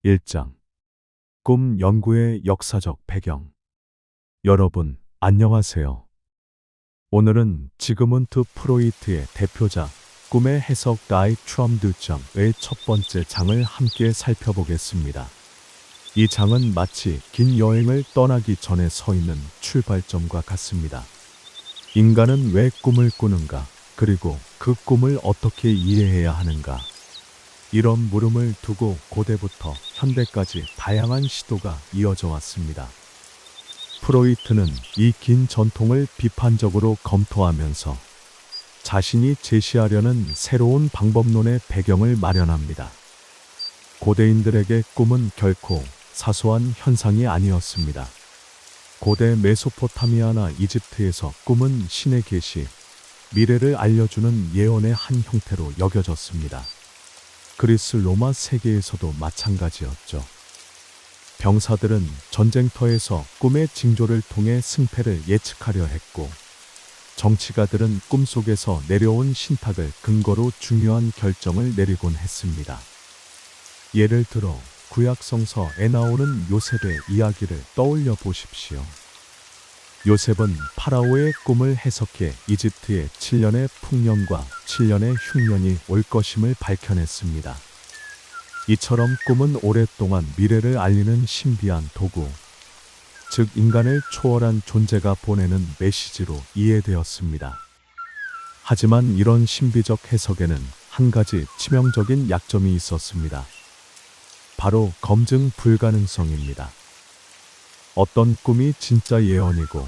1장 꿈 연구의 역사적 배경. 여러분, 안녕하세요. 오늘은 지그문트 프로이트의 대표작 꿈의 해석 다이 트럼드장의 첫 번째 장을 함께 살펴보겠습니다. 이 장은 마치 긴 여행을 떠나기 전에 서 있는 출발점과 같습니다. 인간은 왜 꿈을 꾸는가? 그리고 그 꿈을 어떻게 이해해야 하는가? 이런 물음을 두고 고대부터 현대까지 다양한 시도가 이어져 왔습니다. 프로이트는 이 긴 전통을 비판적으로 검토하면서 자신이 제시하려는 새로운 방법론의 배경을 마련합니다. 고대인들에게 꿈은 결코 사소한 현상이 아니었습니다. 고대 메소포타미아나 이집트에서 꿈은 신의 계시, 미래를 알려주는 예언의 한 형태로 여겨졌습니다. 그리스 로마 세계에서도 마찬가지였죠. 병사들은 전쟁터에서 꿈의 징조를 통해 승패를 예측하려 했고, 정치가들은 꿈속에서 내려온 신탁을 근거로 중요한 결정을 내리곤 했습니다. 예를 들어 구약 성서에 나오는 요셉의 이야기를 떠올려 보십시오. 요셉은 파라오의 꿈을 해석해 이집트의 7년의 풍년과 7년의 흉년이 올 것임을 밝혀냈습니다. 이처럼 꿈은 오랫동안 미래를 알리는 신비한 도구, 즉 인간을 초월한 존재가 보내는 메시지로 이해되었습니다. 하지만 이런 신비적 해석에는 한 가지 치명적인 약점이 있었습니다. 바로 검증 불가능성입니다. 어떤 꿈이 진짜 예언이고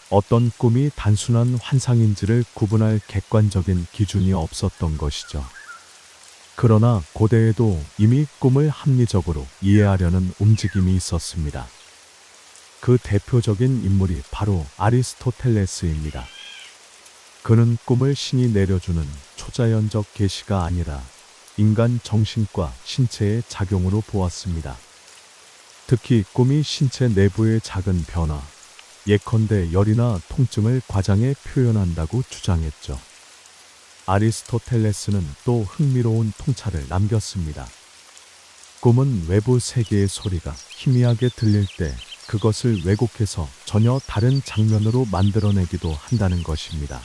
어떤 꿈이 단순한 환상인지를 구분할 객관적인 기준이 없었던 것이죠. 그러나 고대에도 이미 꿈을 합리적으로 이해하려는 움직임이 있었습니다. 그 대표적인 인물이 바로 아리스토텔레스입니다. 그는 꿈을 신이 내려주는 초자연적 계시가 아니라 인간 정신과 신체의 작용으로 보았습니다. 특히 꿈이 신체 내부의 작은 변화, 예컨대 열이나 통증을 과장해 표현한다고 주장했죠. 아리스토텔레스는 또 흥미로운 통찰을 남겼습니다. 꿈은 외부 세계의 소리가 희미하게 들릴 때 그것을 왜곡해서 전혀 다른 장면으로 만들어내기도 한다는 것입니다.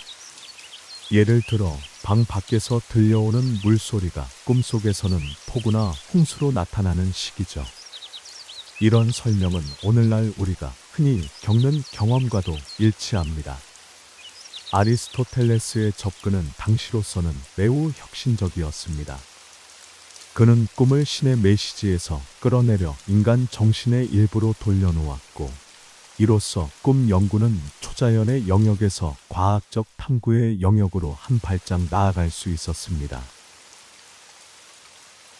예를 들어 방 밖에서 들려오는 물소리가 꿈속에서는 폭우나 홍수로 나타나는 시기죠. 이런 설명은 오늘날 우리가 흔히 겪는 경험과도 일치합니다. 아리스토텔레스의 접근은 당시로서는 매우 혁신적이었습니다. 그는 꿈을 신의 메시지에서 끌어내려 인간 정신의 일부로 돌려놓았고, 이로써 꿈 연구는 초자연의 영역에서 과학적 탐구의 영역으로 한 발짝 나아갈 수 있었습니다.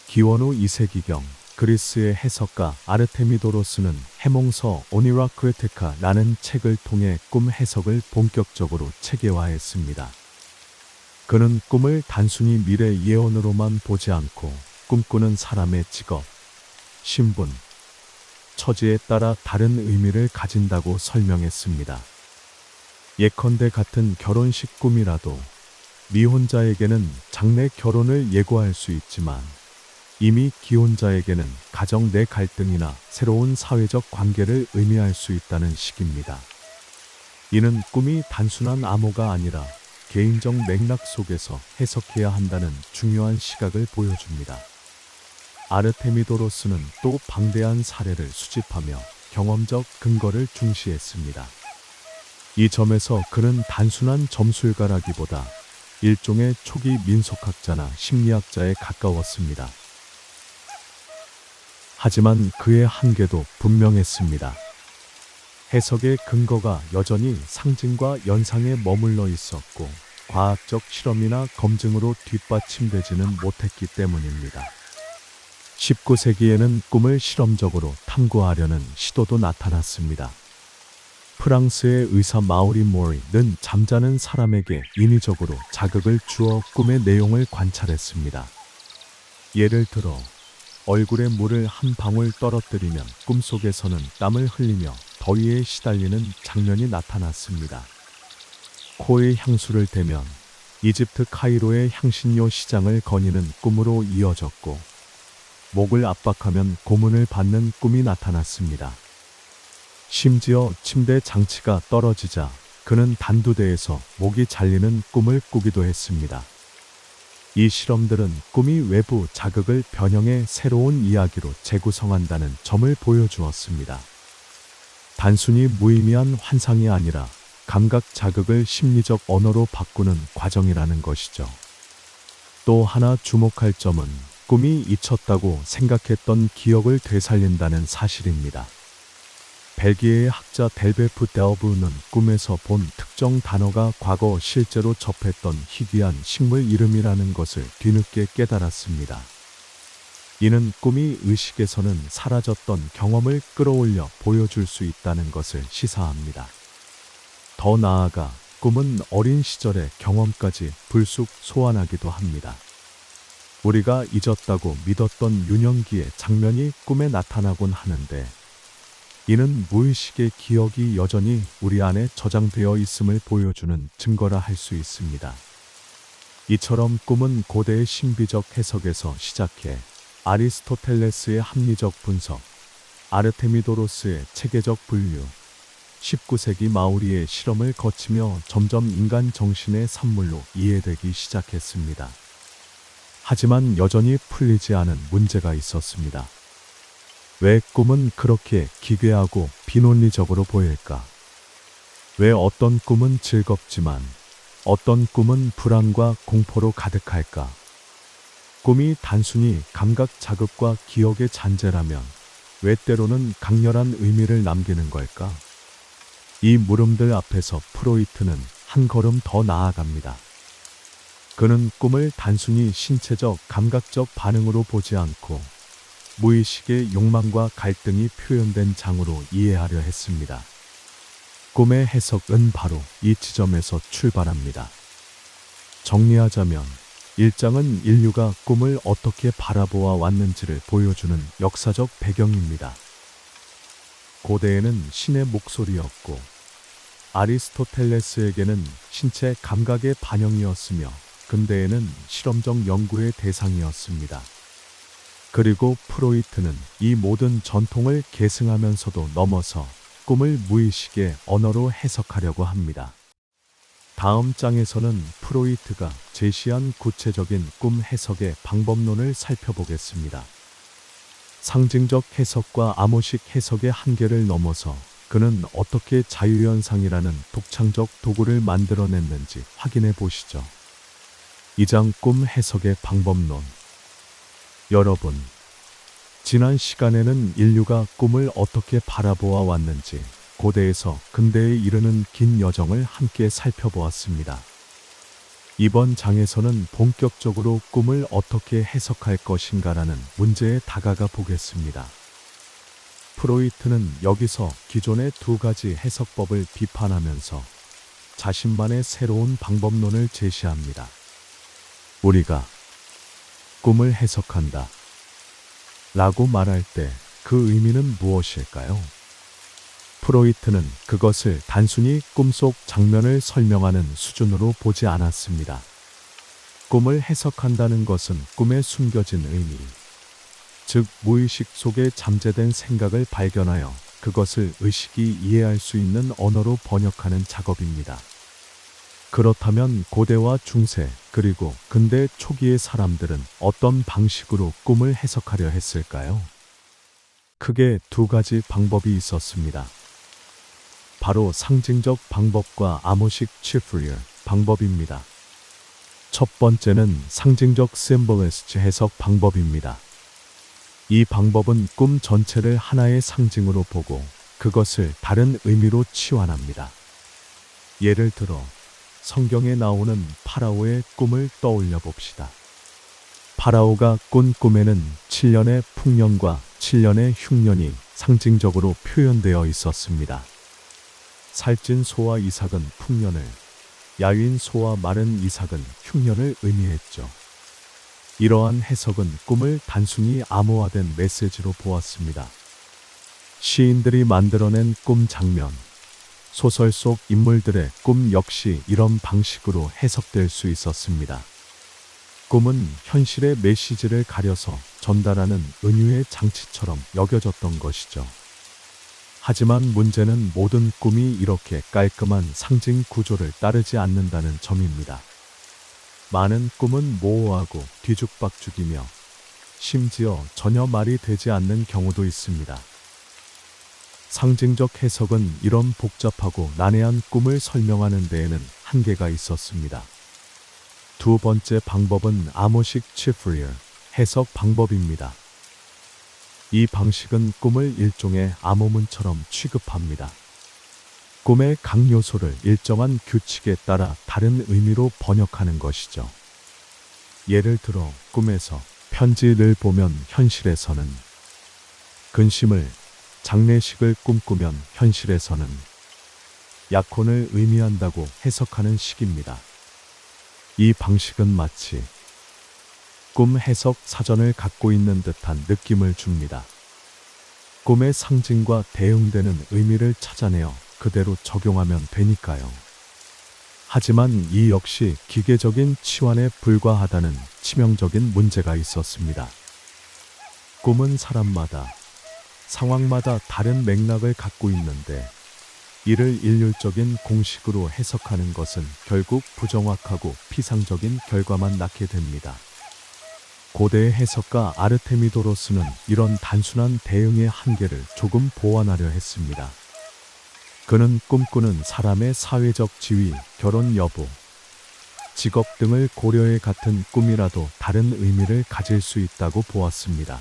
기원 후 2세기경 그리스의 해석가 아르테미도로스는 해몽서 오니라 크레테카라는 책을 통해 꿈 해석을 본격적으로 체계화했습니다. 그는 꿈을 단순히 미래 예언으로만 보지 않고 꿈꾸는 사람의 직업, 신분, 처지에 따라 다른 의미를 가진다고 설명했습니다. 예컨대 같은 결혼식 꿈이라도 미혼자에게는 장래 결혼을 예고할 수 있지만 이미 기혼자에게는 가정 내 갈등이나 새로운 사회적 관계를 의미할 수 있다는 식입니다. 이는 꿈이 단순한 암호가 아니라 개인적 맥락 속에서 해석해야 한다는 중요한 시각을 보여줍니다. 아르테미도로스는 또 방대한 사례를 수집하며 경험적 근거를 중시했습니다. 이 점에서 그는 단순한 점술가라기보다 일종의 초기 민속학자나 심리학자에 가까웠습니다. 하지만 그의 한계도 분명했습니다. 해석의 근거가 여전히 상징과 연상에 머물러 있었고 과학적 실험이나 검증으로 뒷받침되지는 못했기 때문입니다. 19세기에는 꿈을 실험적으로 탐구하려는 시도도 나타났습니다. 프랑스의 의사 마우리 모리는 잠자는 사람에게 인위적으로 자극을 주어 꿈의 내용을 관찰했습니다. 예를 들어 얼굴에 물을 한 방울 떨어뜨리면 꿈속에서는 땀을 흘리며 더위에 시달리는 장면이 나타났습니다. 코에 향수를 대면 이집트 카이로의 향신료 시장을 거니는 꿈으로 이어졌고, 목을 압박하면 고문을 받는 꿈이 나타났습니다. 심지어 침대 장치가 떨어지자 그는 단두대에서 목이 잘리는 꿈을 꾸기도 했습니다. 이 실험들은 꿈이 외부 자극을 변형해 새로운 이야기로 재구성한다는 점을 보여주었습니다. 단순히 무의미한 환상이 아니라 감각 자극을 심리적 언어로 바꾸는 과정이라는 것이죠. 또 하나 주목할 점은 꿈이 잊혔다고 생각했던 기억을 되살린다는 사실입니다. 벨기에의 학자 델베프 데어브는 꿈에서 본 특정 단어가 과거 실제로 접했던 희귀한 식물 이름이라는 것을 뒤늦게 깨달았습니다. 이는 꿈이 의식에서는 사라졌던 경험을 끌어올려 보여줄 수 있다는 것을 시사합니다. 더 나아가 꿈은 어린 시절의 경험까지 불쑥 소환하기도 합니다. 우리가 잊었다고 믿었던 유년기의 장면이 꿈에 나타나곤 하는데, 이는 무의식의 기억이 여전히 우리 안에 저장되어 있음을 보여주는 증거라 할 수 있습니다. 이처럼 꿈은 고대의 신비적 해석에서 시작해 아리스토텔레스의 합리적 분석, 아르테미도로스의 체계적 분류, 19세기 마우리의 실험을 거치며 점점 인간 정신의 산물로 이해되기 시작했습니다. 하지만 여전히 풀리지 않은 문제가 있었습니다. 왜 꿈은 그렇게 기괴하고 비논리적으로 보일까? 왜 어떤 꿈은 즐겁지만 어떤 꿈은 불안과 공포로 가득할까? 꿈이 단순히 감각 자극과 기억의 잔재라면 왜 때로는 강렬한 의미를 남기는 걸까? 이 물음들 앞에서 프로이트는 한 걸음 더 나아갑니다. 그는 꿈을 단순히 신체적, 감각적 반응으로 보지 않고 무의식의 욕망과 갈등이 표현된 장으로 이해하려 했습니다. 꿈의 해석은 바로 이 지점에서 출발합니다. 정리하자면 1장은 인류가 꿈을 어떻게 바라보아 왔는지를 보여주는 역사적 배경입니다. 고대에는 신의 목소리였고 아리스토텔레스에게는 신체 감각의 반영이었으며 근대에는 실험적 연구의 대상이었습니다. 그리고 프로이트는 이 모든 전통을 계승하면서도 넘어서 꿈을 무의식의 언어로 해석하려고 합니다. 다음 장에서는 프로이트가 제시한 구체적인 꿈 해석의 방법론을 살펴보겠습니다. 상징적 해석과 암호식 해석의 한계를 넘어서 그는 어떻게 자유현상이라는 독창적 도구를 만들어냈는지 확인해 보시죠. 2장 꿈 해석의 방법론. 여러분, 지난 시간에는 인류가 꿈을 어떻게 바라보아 왔는지 고대에서 근대에 이르는 긴 여정을 함께 살펴보았습니다. 이번 장에서는 본격적으로 꿈을 어떻게 해석할 것인가라는 문제에 다가가 보겠습니다. 프로이트는 여기서 기존의 두 가지 해석법을 비판하면서 자신만의 새로운 방법론을 제시합니다. 우리가 꿈을 해석한다 라고 말할 때 그 의미는 무엇일까요? 프로이트는 그것을 단순히 꿈속 장면을 설명하는 수준으로 보지 않았습니다. 꿈을 해석한다는 것은 꿈에 숨겨진 의미, 즉 무의식 속에 잠재된 생각을 발견하여 그것을 의식이 이해할 수 있는 언어로 번역하는 작업입니다. 그렇다면 고대와 중세 그리고 근대 초기의 사람들은 어떤 방식으로 꿈을 해석하려 했을까요? 크게 두 가지 방법이 있었습니다. 바로 상징적 방법과 암호식 치프리얼 방법입니다. 첫 번째는 상징적 심볼리스트 해석 방법입니다. 이 방법은 꿈 전체를 하나의 상징으로 보고 그것을 다른 의미로 치환합니다. 예를 들어 성경에 나오는 파라오의 꿈을 떠올려 봅시다. 파라오가 꾼 꿈에는 7년의 풍년과 7년의 흉년이 상징적으로 표현되어 있었습니다. 살찐 소와 이삭은 풍년을, 야윈 소와 마른 이삭은 흉년을 의미했죠. 이러한 해석은 꿈을 단순히 암호화된 메시지로 보았습니다. 시인들이 만들어낸 꿈 장면, 소설 속 인물들의 꿈 역시 이런 방식으로 해석될 수 있었습니다. 꿈은 현실의 메시지를 가려서 전달하는 은유의 장치처럼 여겨졌던 것이죠. 하지만 문제는 모든 꿈이 이렇게 깔끔한 상징 구조를 따르지 않는다는 점입니다. 많은 꿈은 모호하고 뒤죽박죽이며 심지어 전혀 말이 되지 않는 경우도 있습니다. 상징적 해석은 이런 복잡하고 난해한 꿈을 설명하는 데에는 한계가 있었습니다. 두 번째 방법은 아모식 치프리어 해석 방법입니다. 이 방식은 꿈을 일종의 암호문처럼 취급합니다. 꿈의 각 요소를 일정한 규칙에 따라 다른 의미로 번역하는 것이죠. 예를 들어 꿈에서 편지를 보면 현실에서는, 근심을, 장례식을 꿈꾸면 현실에서는 약혼을 의미한다고 해석하는 식입니다. 이 방식은 마치 꿈 해석 사전을 갖고 있는 듯한 느낌을 줍니다. 꿈의 상징과 대응되는 의미를 찾아내어 그대로 적용하면 되니까요. 하지만 이 역시 기계적인 치환에 불과하다는 치명적인 문제가 있었습니다. 꿈은 사람마다, 상황마다 다른 맥락을 갖고 있는데 이를 일률적인 공식으로 해석하는 것은 결국 부정확하고 피상적인 결과만 낳게 됩니다. 고대의 해석가 아르테미도로스는 이런 단순한 대응의 한계를 조금 보완하려 했습니다. 그는 꿈꾸는 사람의 사회적 지위, 결혼 여부, 직업 등을 고려해 같은 꿈이라도 다른 의미를 가질 수 있다고 보았습니다.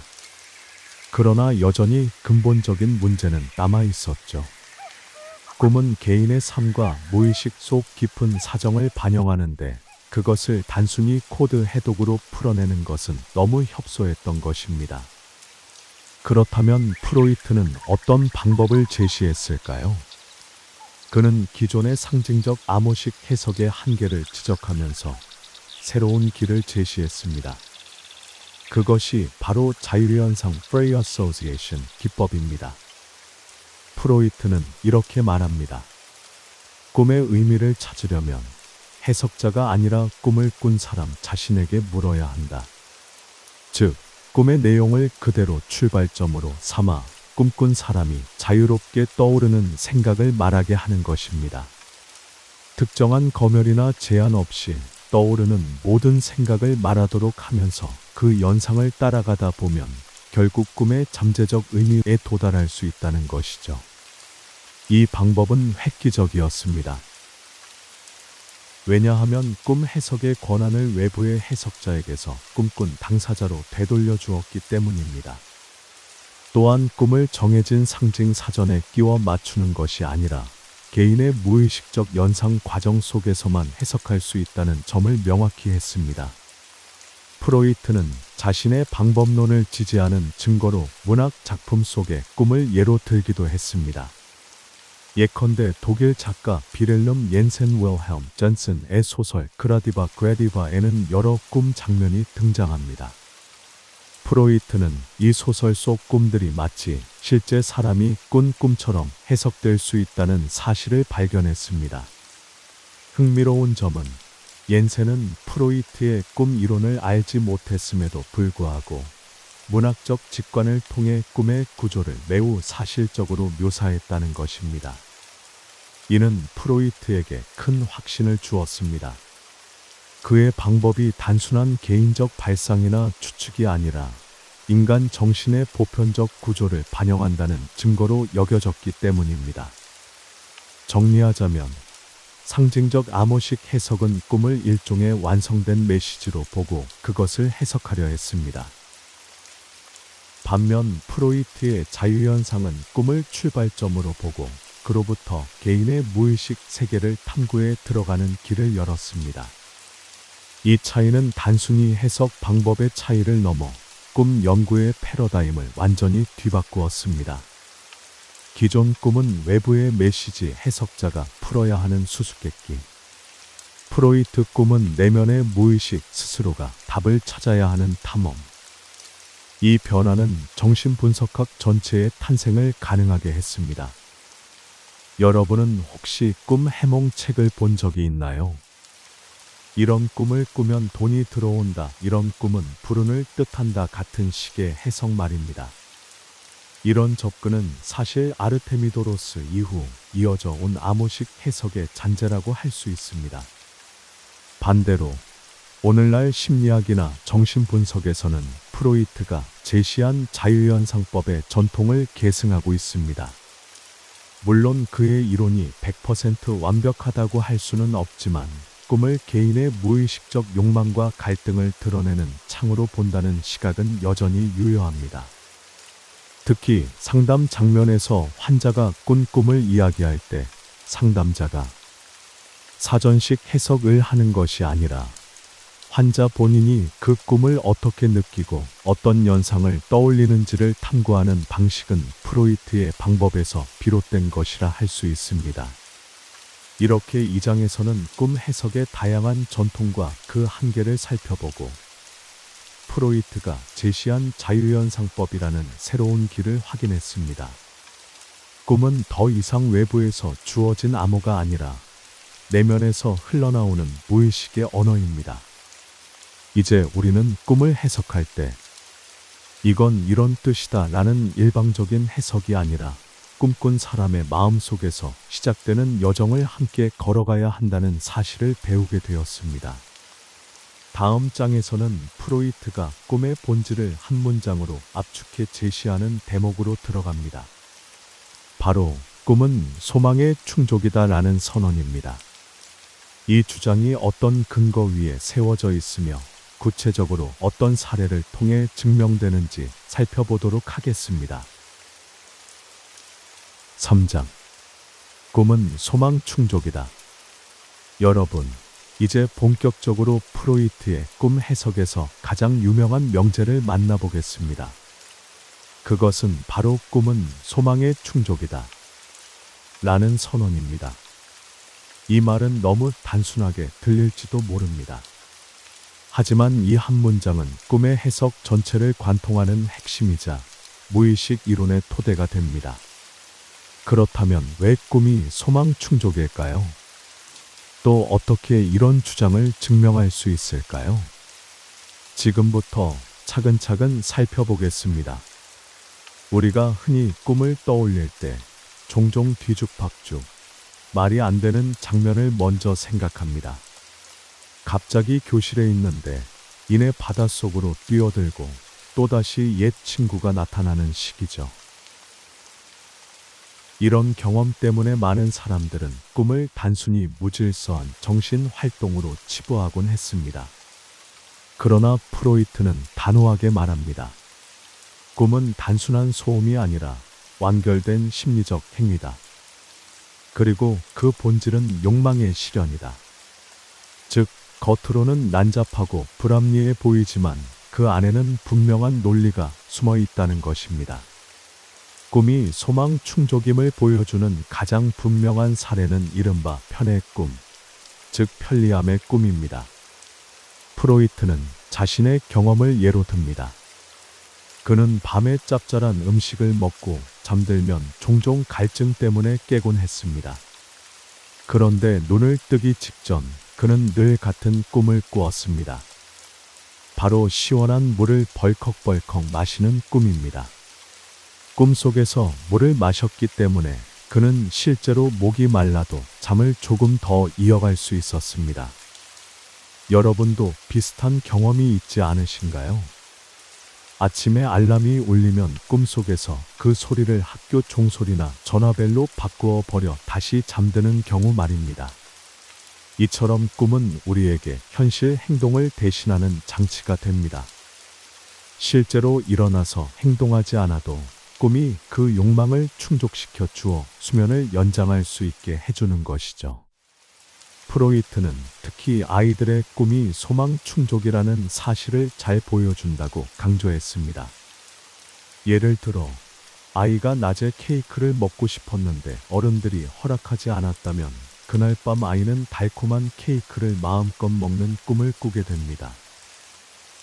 그러나 여전히 근본적인 문제는 남아 있었죠. 꿈은 개인의 삶과 무의식 속 깊은 사정을 반영하는데 그것을 단순히 코드 해독으로 풀어내는 것은 너무 협소했던 것입니다. 그렇다면 프로이트는 어떤 방법을 제시했을까요? 그는 기존의 상징적 암호식 해석의 한계를 지적하면서 새로운 길을 제시했습니다. 그것이 바로 자유현상 Free Association 기법입니다. 프로이트는 이렇게 말합니다. 꿈의 의미를 찾으려면 해석자가 아니라 꿈을 꾼 사람 자신에게 물어야 한다. 즉, 꿈의 내용을 그대로 출발점으로 삼아 꿈꾼 사람이 자유롭게 떠오르는 생각을 말하게 하는 것입니다. 특정한 검열이나 제한 없이 떠오르는 모든 생각을 말하도록 하면서 그 연상을 따라가다 보면 결국 꿈의 잠재적 의미에 도달할 수 있다는 것이죠. 이 방법은 획기적이었습니다. 왜냐하면 꿈 해석의 권한을 외부의 해석자에게서 꿈꾼 당사자로 되돌려 주었기 때문입니다. 또한 꿈을 정해진 상징 사전에 끼워 맞추는 것이 아니라 개인의 무의식적 연상 과정 속에서만 해석할 수 있다는 점을 명확히 했습니다. 프로이트는 자신의 방법론을 지지하는 증거로 문학 작품 속의 꿈을 예로 들기도 했습니다. 예컨대 독일 작가 비렐름 옌센 윌헬m 존슨의 소설 그라디바 그레디바에는 여러 꿈 장면이 등장합니다. 프로이트는 이 소설 속 꿈들이 마치 실제 사람이 꾼 꿈처럼 해석될 수 있다는 사실을 발견했습니다. 흥미로운 점은 옌센은 프로이트의 꿈 이론을 알지 못했음에도 불구하고 문학적 직관을 통해 꿈의 구조를 매우 사실적으로 묘사했다는 것입니다. 이는 프로이트에게 큰 확신을 주었습니다. 그의 방법이 단순한 개인적 발상이나 추측이 아니라 인간 정신의 보편적 구조를 반영한다는 증거로 여겨졌기 때문입니다. 정리하자면 상징적 암호식 해석은 꿈을 일종의 완성된 메시지로 보고 그것을 해석하려 했습니다. 반면 프로이트의 자유현상은 꿈을 출발점으로 보고 그로부터 개인의 무의식 세계를 탐구해 들어가는 길을 열었습니다. 이 차이는 단순히 해석 방법의 차이를 넘어 꿈 연구의 패러다임을 완전히 뒤바꾸었습니다. 기존 꿈은 외부의 메시지 해석자가 풀어야 하는 수수께끼. 프로이트 꿈은 내면의 무의식 스스로가 답을 찾아야 하는 탐험. 이 변화는 정신분석학 전체의 탄생을 가능하게 했습니다. 여러분은 혹시 꿈 해몽 책을 본 적이 있나요? 이런 꿈을 꾸면 돈이 들어온다. 이런 꿈은 불운을 뜻한다. 같은 식의 해석 말입니다. 이런 접근은 사실 아르테미도로스 이후 이어져 온 아모식 해석의 잔재라고 할 수 있습니다. 반대로 오늘날 심리학이나 정신분석에서는 프로이트가 제시한 자유현상법의 전통을 계승하고 있습니다. 물론 그의 이론이 100% 완벽하다고 할 수는 없지만 꿈을 개인의 무의식적 욕망과 갈등을 드러내는 창으로 본다는 시각은 여전히 유효합니다. 특히 상담 장면에서 환자가 꾼 꿈을 이야기할 때 상담자가 사전식 해석을 하는 것이 아니라 환자 본인이 그 꿈을 어떻게 느끼고 어떤 연상을 떠올리는지를 탐구하는 방식은 프로이트의 방법에서 비롯된 것이라 할 수 있습니다. 이렇게 이 장에서는 꿈 해석의 다양한 전통과 그 한계를 살펴보고 프로이트가 제시한 자유현상법이라는 새로운 길을 확인했습니다. 꿈은 더 이상 외부에서 주어진 암호가 아니라 내면에서 흘러나오는 무의식의 언어입니다. 이제 우리는 꿈을 해석할 때 이건 이런 뜻이다 라는 일방적인 해석이 아니라 꿈꾼 사람의 마음속에서 시작되는 여정을 함께 걸어가야 한다는 사실을 배우게 되었습니다. 다음 장에서는 프로이트가 꿈의 본질을 한 문장으로 압축해 제시하는 대목으로 들어갑니다. 바로 꿈은 소망의 충족이다 라는 선언입니다. 이 주장이 어떤 근거 위에 세워져 있으며 구체적으로 어떤 사례를 통해 증명되는지 살펴보도록 하겠습니다. 3장. 꿈은 소망 충족이다. 여러분, 이제 본격적으로 프로이트의 꿈 해석에서 가장 유명한 명제를 만나보겠습니다. 그것은 바로 꿈은 소망의 충족이다 라는 선언입니다. 이 말은 너무 단순하게 들릴지도 모릅니다. 하지만 이 한 문장은 꿈의 해석 전체를 관통하는 핵심이자 무의식 이론의 토대가 됩니다. 그렇다면 왜 꿈이 소망 충족일까요? 또 어떻게 이런 주장을 증명할 수 있을까요? 지금부터 차근차근 살펴보겠습니다. 우리가 흔히 꿈을 떠올릴 때 종종 뒤죽박죽, 말이 안 되는 장면을 먼저 생각합니다. 갑자기 교실에 있는데 이내 바닷속으로 뛰어들고 또다시 옛 친구가 나타나는 시기죠. 이런 경험 때문에 많은 사람들은 꿈을 단순히 무질서한 정신활동으로 치부하곤 했습니다. 그러나 프로이트는 단호하게 말합니다. 꿈은 단순한 소음이 아니라 완결된 심리적 행위다. 그리고 그 본질은 욕망의 실현이다. 즉, 겉으로는 난잡하고 불합리해 보이지만 그 안에는 분명한 논리가 숨어 있다는 것입니다. 꿈이 소망 충족임을 보여주는 가장 분명한 사례는 이른바 편의 꿈, 즉 편리함의 꿈입니다. 프로이트는 자신의 경험을 예로 듭니다. 그는 밤에 짭짤한 음식을 먹고 잠들면 종종 갈증 때문에 깨곤 했습니다. 그런데 눈을 뜨기 직전 그는 늘 같은 꿈을 꾸었습니다. 바로 시원한 물을 벌컥벌컥 마시는 꿈입니다. 꿈속에서 물을 마셨기 때문에 그는 실제로 목이 말라도 잠을 조금 더 이어갈 수 있었습니다. 여러분도 비슷한 경험이 있지 않으신가요? 아침에 알람이 울리면 꿈속에서 그 소리를 학교 종소리나 전화벨로 바꾸어 버려 다시 잠드는 경우 말입니다. 이처럼 꿈은 우리에게 현실 행동을 대신하는 장치가 됩니다. 실제로 일어나서 행동하지 않아도 꿈이 그 욕망을 충족시켜 주어 수면을 연장할 수 있게 해주는 것이죠. 프로이트는 특히 아이들의 꿈이 소망 충족이라는 사실을 잘 보여준다고 강조했습니다. 예를 들어 아이가 낮에 케이크를 먹고 싶었는데 어른들이 허락하지 않았다면 그날 밤 아이는 달콤한 케이크를 마음껏 먹는 꿈을 꾸게 됩니다.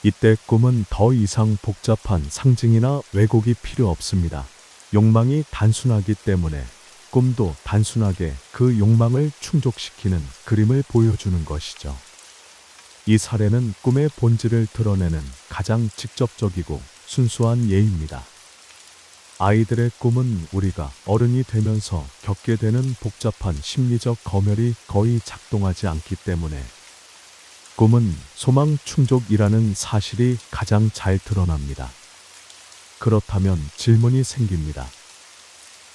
이때 꿈은 더 이상 복잡한 상징이나 왜곡이 필요 없습니다. 욕망이 단순하기 때문에 꿈도 단순하게 그 욕망을 충족시키는 그림을 보여주는 것이죠. 이 사례는 꿈의 본질을 드러내는 가장 직접적이고 순수한 예입니다. 아이들의 꿈은 우리가 어른이 되면서 겪게 되는 복잡한 심리적 검열이 거의 작동하지 않기 때문에 꿈은 소망 충족이라는 사실이 가장 잘 드러납니다. 그렇다면 질문이 생깁니다.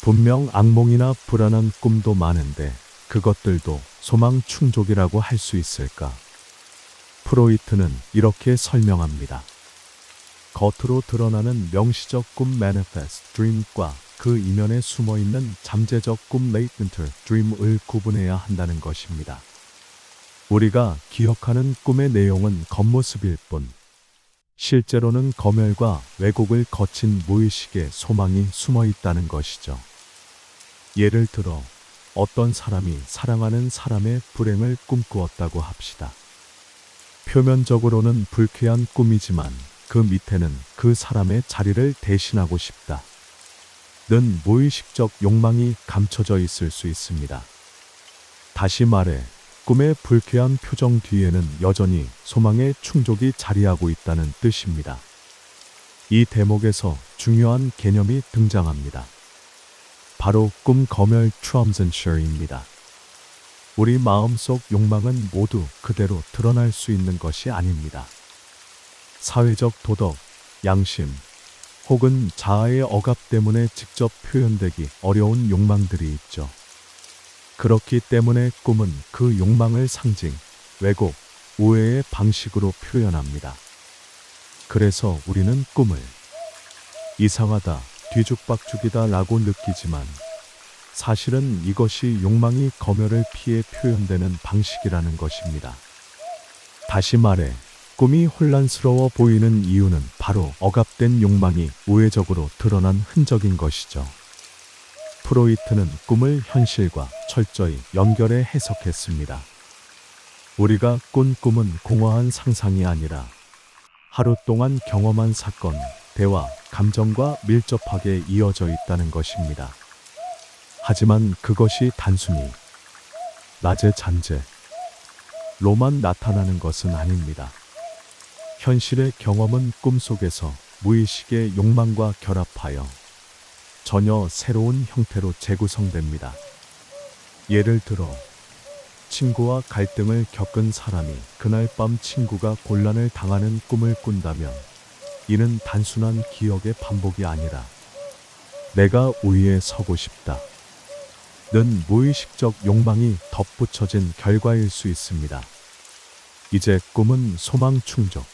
분명 악몽이나 불안한 꿈도 많은데 그것들도 소망 충족이라고 할 수 있을까? 프로이트는 이렇게 설명합니다. 겉으로 드러나는 명시적 꿈 manifest dream과 그 이면에 숨어있는 잠재적 꿈 latent dream을 구분해야 한다는 것입니다. 우리가 기억하는 꿈의 내용은 겉모습일 뿐, 실제로는 검열과 왜곡을 거친 무의식의 소망이 숨어 있다는 것이죠. 예를 들어 어떤 사람이 사랑하는 사람의 불행을 꿈꾸었다고 합시다. 표면적으로는 불쾌한 꿈이지만 그 밑에는 그 사람의 자리를 대신하고 싶다 는 무의식적 욕망이 감춰져 있을 수 있습니다. 다시 말해 꿈의 불쾌한 표정 뒤에는 여전히 소망의 충족이 자리하고 있다는 뜻입니다. 이 대목에서 중요한 개념이 등장합니다. 바로 꿈 검열 트라우먼셔입니다. 우리 마음속 욕망은 모두 그대로 드러날 수 있는 것이 아닙니다. 사회적 도덕, 양심, 혹은 자아의 억압 때문에 직접 표현되기 어려운 욕망들이 있죠. 그렇기 때문에 꿈은 그 욕망을 상징, 왜곡, 오해의 방식으로 표현합니다. 그래서 우리는 꿈을 이상하다, 뒤죽박죽이다 라고 느끼지만 사실은 이것이 욕망이 검열을 피해 표현되는 방식이라는 것입니다. 다시 말해 꿈이 혼란스러워 보이는 이유는 바로 억압된 욕망이 우회적으로 드러난 흔적인 것이죠. 프로이트는 꿈을 현실과 철저히 연결해 해석했습니다. 우리가 꾼 꿈은 공허한 상상이 아니라 하루 동안 경험한 사건, 대화, 감정과 밀접하게 이어져 있다는 것입니다. 하지만 그것이 단순히 낮의 잔재로만 나타나는 것은 아닙니다. 현실의 경험은 꿈속에서 무의식의 욕망과 결합하여 전혀 새로운 형태로 재구성됩니다. 예를 들어 친구와 갈등을 겪은 사람이 그날 밤 친구가 곤란을 당하는 꿈을 꾼다면 이는 단순한 기억의 반복이 아니라 내가 우위에 서고 싶다 는 무의식적 욕망이 덧붙여진 결과일 수 있습니다. 이제 꿈은 소망 충족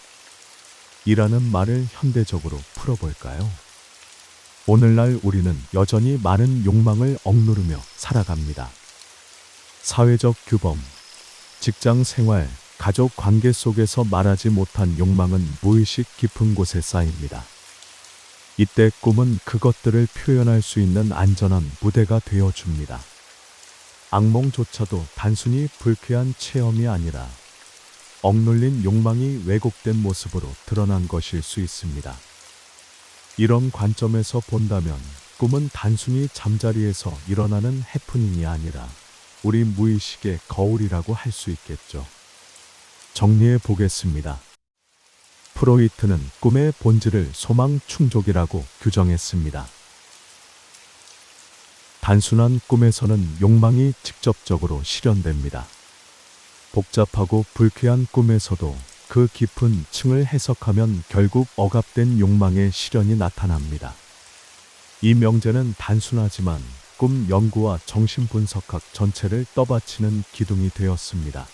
이라는 말을 현대적으로 풀어볼까요? 오늘날 우리는 여전히 많은 욕망을 억누르며 살아갑니다. 사회적 규범, 직장 생활, 가족 관계 속에서 말하지 못한 욕망은 무의식 깊은 곳에 쌓입니다. 이때 꿈은 그것들을 표현할 수 있는 안전한 무대가 되어줍니다. 악몽조차도 단순히 불쾌한 체험이 아니라 억눌린 욕망이 왜곡된 모습으로 드러난 것일 수 있습니다. 이런 관점에서 본다면 꿈은 단순히 잠자리에서 일어나는 해프닝이 아니라 우리 무의식의 거울이라고 할 수 있겠죠. 정리해 보겠습니다. 프로이트는 꿈의 본질을 소망 충족이라고 규정했습니다. 단순한 꿈에서는 욕망이 직접적으로 실현됩니다. 복잡하고 불쾌한 꿈에서도 그 깊은 층을 해석하면 결국 억압된 욕망의 실현이 나타납니다. 이 명제는 단순하지만 꿈 연구와 정신분석학 전체를 떠받치는 기둥이 되었습니다.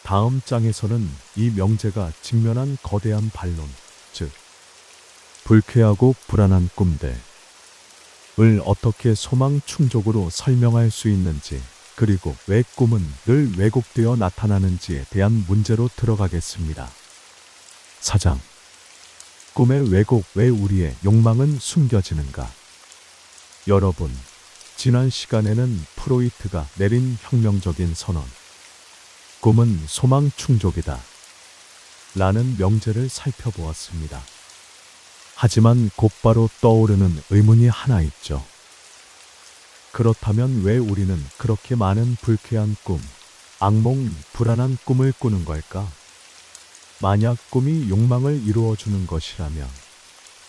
다음 장에서는 이 명제가 직면한 거대한 반론, 즉 불쾌하고 불안한 꿈들을 어떻게 소망 충족으로 설명할 수 있는지, 그리고 왜 꿈은 늘 왜곡되어 나타나는지에 대한 문제로 들어가겠습니다. 4장. 꿈의 왜곡. 왜 우리의 욕망은 숨겨지는가? 여러분, 지난 시간에는 프로이트가 내린 혁명적인 선언, 꿈은 소망 충족이다 라는 명제를 살펴보았습니다. 하지만 곧바로 떠오르는 의문이 하나 있죠. 그렇다면 왜 우리는 그렇게 많은 불쾌한 꿈, 악몽, 불안한 꿈을 꾸는 걸까? 만약 꿈이 욕망을 이루어주는 것이라면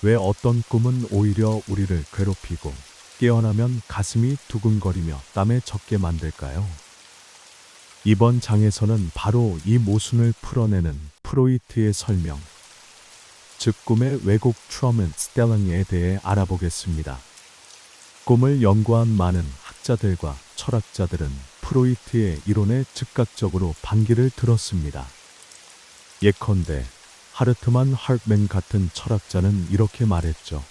왜 어떤 꿈은 오히려 우리를 괴롭히고 깨어나면 가슴이 두근거리며 땀에 젖게 만들까요? 이번 장에서는 바로 이 모순을 풀어내는 프로이트의 설명, 즉 꿈의 왜곡 트라우마에 대해 알아보겠습니다. 꿈을 연구한 많은 학자들과 철학자들은 프로이트의 이론에 즉각적으로 반기를 들었습니다. 예컨대 하르트만 하르트맨 같은 철학자는 이렇게 말했죠.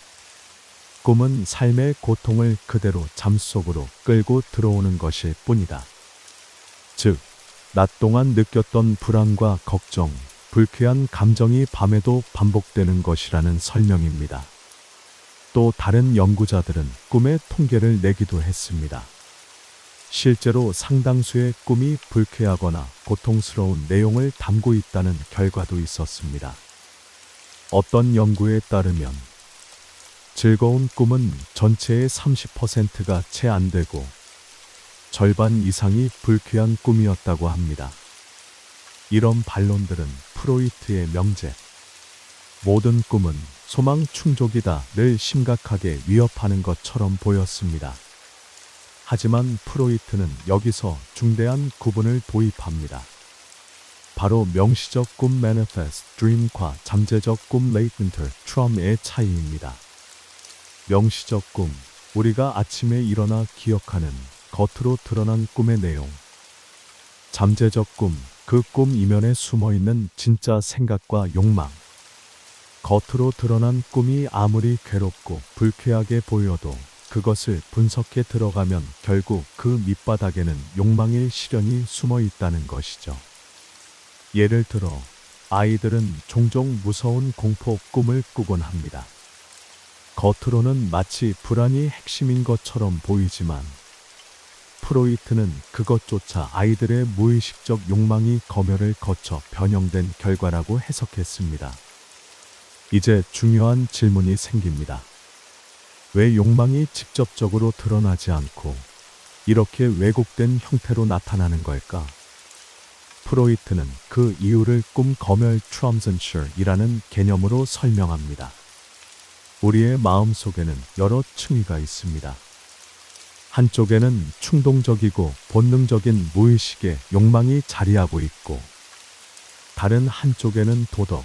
꿈은 삶의 고통을 그대로 잠 속으로 끌고 들어오는 것일 뿐이다. 즉, 낮 동안 느꼈던 불안과 걱정, 불쾌한 감정이 밤에도 반복되는 것이라는 설명입니다. 또 다른 연구자들은 꿈의 통계를 내기도 했습니다. 실제로 상당수의 꿈이 불쾌하거나 고통스러운 내용을 담고 있다는 결과도 있었습니다. 어떤 연구에 따르면 즐거운 꿈은 전체의 30%가 채 안 되고 절반 이상이 불쾌한 꿈이었다고 합니다. 이런 반론들은 프로이트의 명제, 모든 꿈은 소망 충족이다를 심각하게 위협하는 것처럼 보였습니다. 하지만 프로이트는 여기서 중대한 구분을 도입합니다. 바로 명시적 꿈 manifest dream과 잠재적 꿈 latent traum의 차이입니다. 명시적 꿈, 우리가 아침에 일어나 기억하는 겉으로 드러난 꿈의 내용. 잠재적 꿈, 그 꿈 이면에 숨어있는 진짜 생각과 욕망. 겉으로 드러난 꿈이 아무리 괴롭고 불쾌하게 보여도 그것을 분석해 들어가면 결국 그 밑바닥에는 욕망의 실현이 숨어 있다는 것이죠. 예를 들어 아이들은 종종 무서운 공포 꿈을 꾸곤 합니다. 겉으로는 마치 불안이 핵심인 것처럼 보이지만 프로이트는 그것조차 아이들의 무의식적 욕망이 검열을 거쳐 변형된 결과라고 해석했습니다. 이제 중요한 질문이 생깁니다. 왜 욕망이 직접적으로 드러나지 않고 이렇게 왜곡된 형태로 나타나는 걸까? 프로이트는 그 이유를 꿈 검열 트라우마이라는 개념으로 설명합니다. 우리의 마음 속에는 여러 층위가 있습니다. 한쪽에는 충동적이고 본능적인 무의식의 욕망이 자리하고 있고, 다른 한쪽에는 도덕,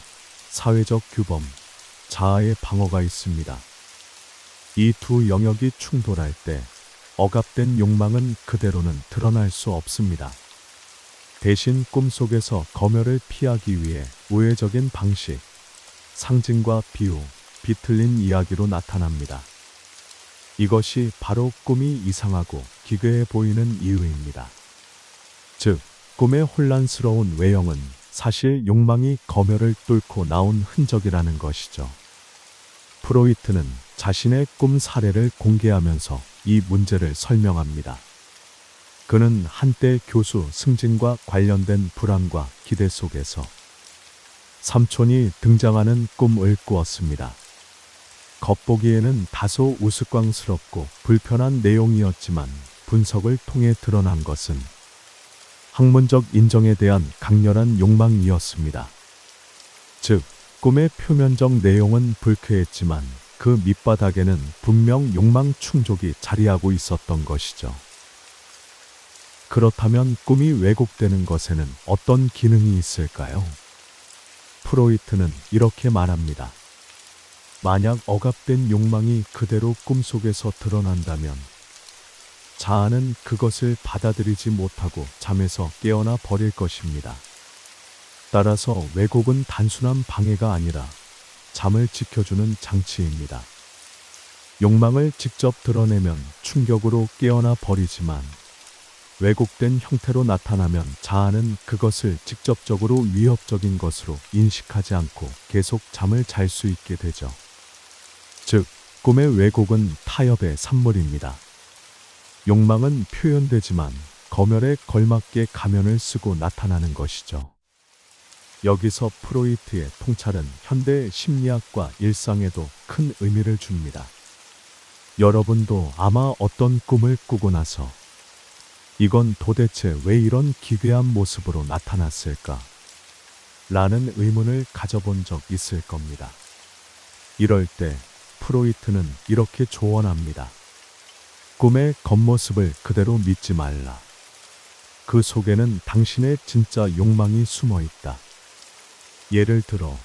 사회적 규범, 자아의 방어가 있습니다. 이 두 영역이 충돌할 때 억압된 욕망은 그대로는 드러날 수 없습니다. 대신 꿈속에서 검열을 피하기 위해 우회적인 방식, 상징과 비유, 비틀린 이야기로 나타납니다. 이것이 바로 꿈이 이상하고 기괴해 보이는 이유입니다. 즉, 꿈의 혼란스러운 외형은 사실 욕망이 검열을 뚫고 나온 흔적이라는 것이죠. 프로이트는 자신의 꿈 사례를 공개하면서 이 문제를 설명합니다. 그는 한때 교수 승진과 관련된 불안과 기대 속에서 삼촌이 등장하는 꿈을 꾸었습니다. 겉보기에는 다소 우스꽝스럽고 불편한 내용이었지만 분석을 통해 드러난 것은 학문적 인정에 대한 강렬한 욕망이었습니다. 즉, 꿈의 표면적 내용은 불쾌했지만 그 밑바닥에는 분명 욕망 충족이 자리하고 있었던 것이죠. 그렇다면 꿈이 왜곡되는 것에는 어떤 기능이 있을까요? 프로이트는 이렇게 말합니다. 만약 억압된 욕망이 그대로 꿈속에서 드러난다면 자아는 그것을 받아들이지 못하고 잠에서 깨어나 버릴 것입니다. 따라서 왜곡은 단순한 방해가 아니라 잠을 지켜주는 장치입니다. 욕망을 직접 드러내면 충격으로 깨어나 버리지만 왜곡된 형태로 나타나면 자아는 그것을 직접적으로 위협적인 것으로 인식하지 않고 계속 잠을 잘 수 있게 되죠. 즉, 꿈의 왜곡은 타협의 산물입니다. 욕망은 표현되지만 검열에 걸맞게 가면을 쓰고 나타나는 것이죠. 여기서 프로이트의 통찰은 현대 심리학과 일상에도 큰 의미를 줍니다. 여러분도 아마 어떤 꿈을 꾸고 나서 이건 도대체 왜 이런 기괴한 모습으로 나타났을까? 라는 의문을 가져본 적 있을 겁니다. 이럴 때 프로이트는 이렇게 조언합니다. 꿈의 겉모습을 그대로 믿지 말라. 그 속에는 당신의 진짜 욕망이 숨어 있다. 예를 들어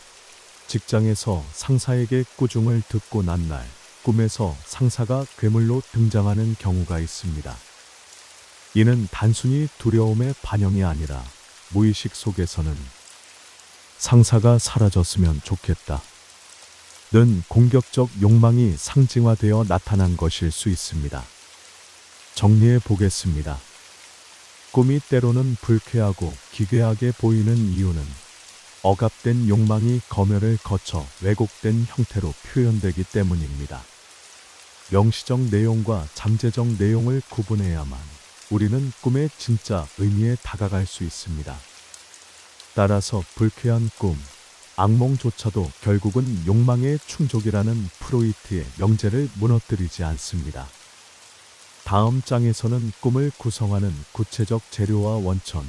직장에서 상사에게 꾸중을 듣고 난 날 꿈에서 상사가 괴물로 등장하는 경우가 있습니다. 이는 단순히 두려움의 반영이 아니라 무의식 속에서는 상사가 사라졌으면 좋겠다 는 공격적 욕망이 상징화되어 나타난 것일 수 있습니다. 정리해 보겠습니다. 꿈이 때로는 불쾌하고 기괴하게 보이는 이유는 억압된 욕망이 검열을 거쳐 왜곡된 형태로 표현되기 때문입니다. 명시적 내용과 잠재적 내용을 구분해야만 우리는 꿈의 진짜 의미에 다가갈 수 있습니다. 따라서 불쾌한 꿈, 악몽조차도 결국은 욕망의 충족이라는 프로이트의 명제를 무너뜨리지 않습니다. 다음 장에서는 꿈을 구성하는 구체적 재료와 원천,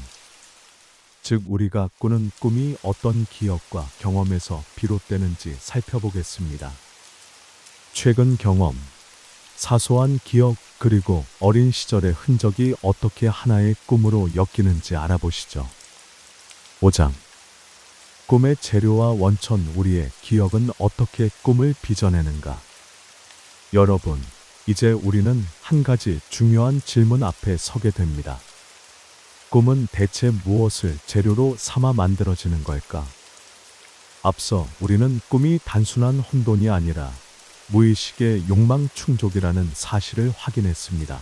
즉 우리가 꾸는 꿈이 어떤 기억과 경험에서 비롯되는지 살펴보겠습니다. 최근 경험, 사소한 기억 그리고 어린 시절의 흔적이 어떻게 하나의 꿈으로 엮이는지 알아보시죠. 5장. 꿈의 재료와 원천 우리의 기억은 어떻게 꿈을 빚어내는가? 여러분, 이제 우리는 한 가지 중요한 질문 앞에 서게 됩니다. 꿈은 대체 무엇을 재료로 삼아 만들어지는 걸까? 앞서 우리는 꿈이 단순한 혼돈이 아니라 무의식의 욕망 충족이라는 사실을 확인했습니다.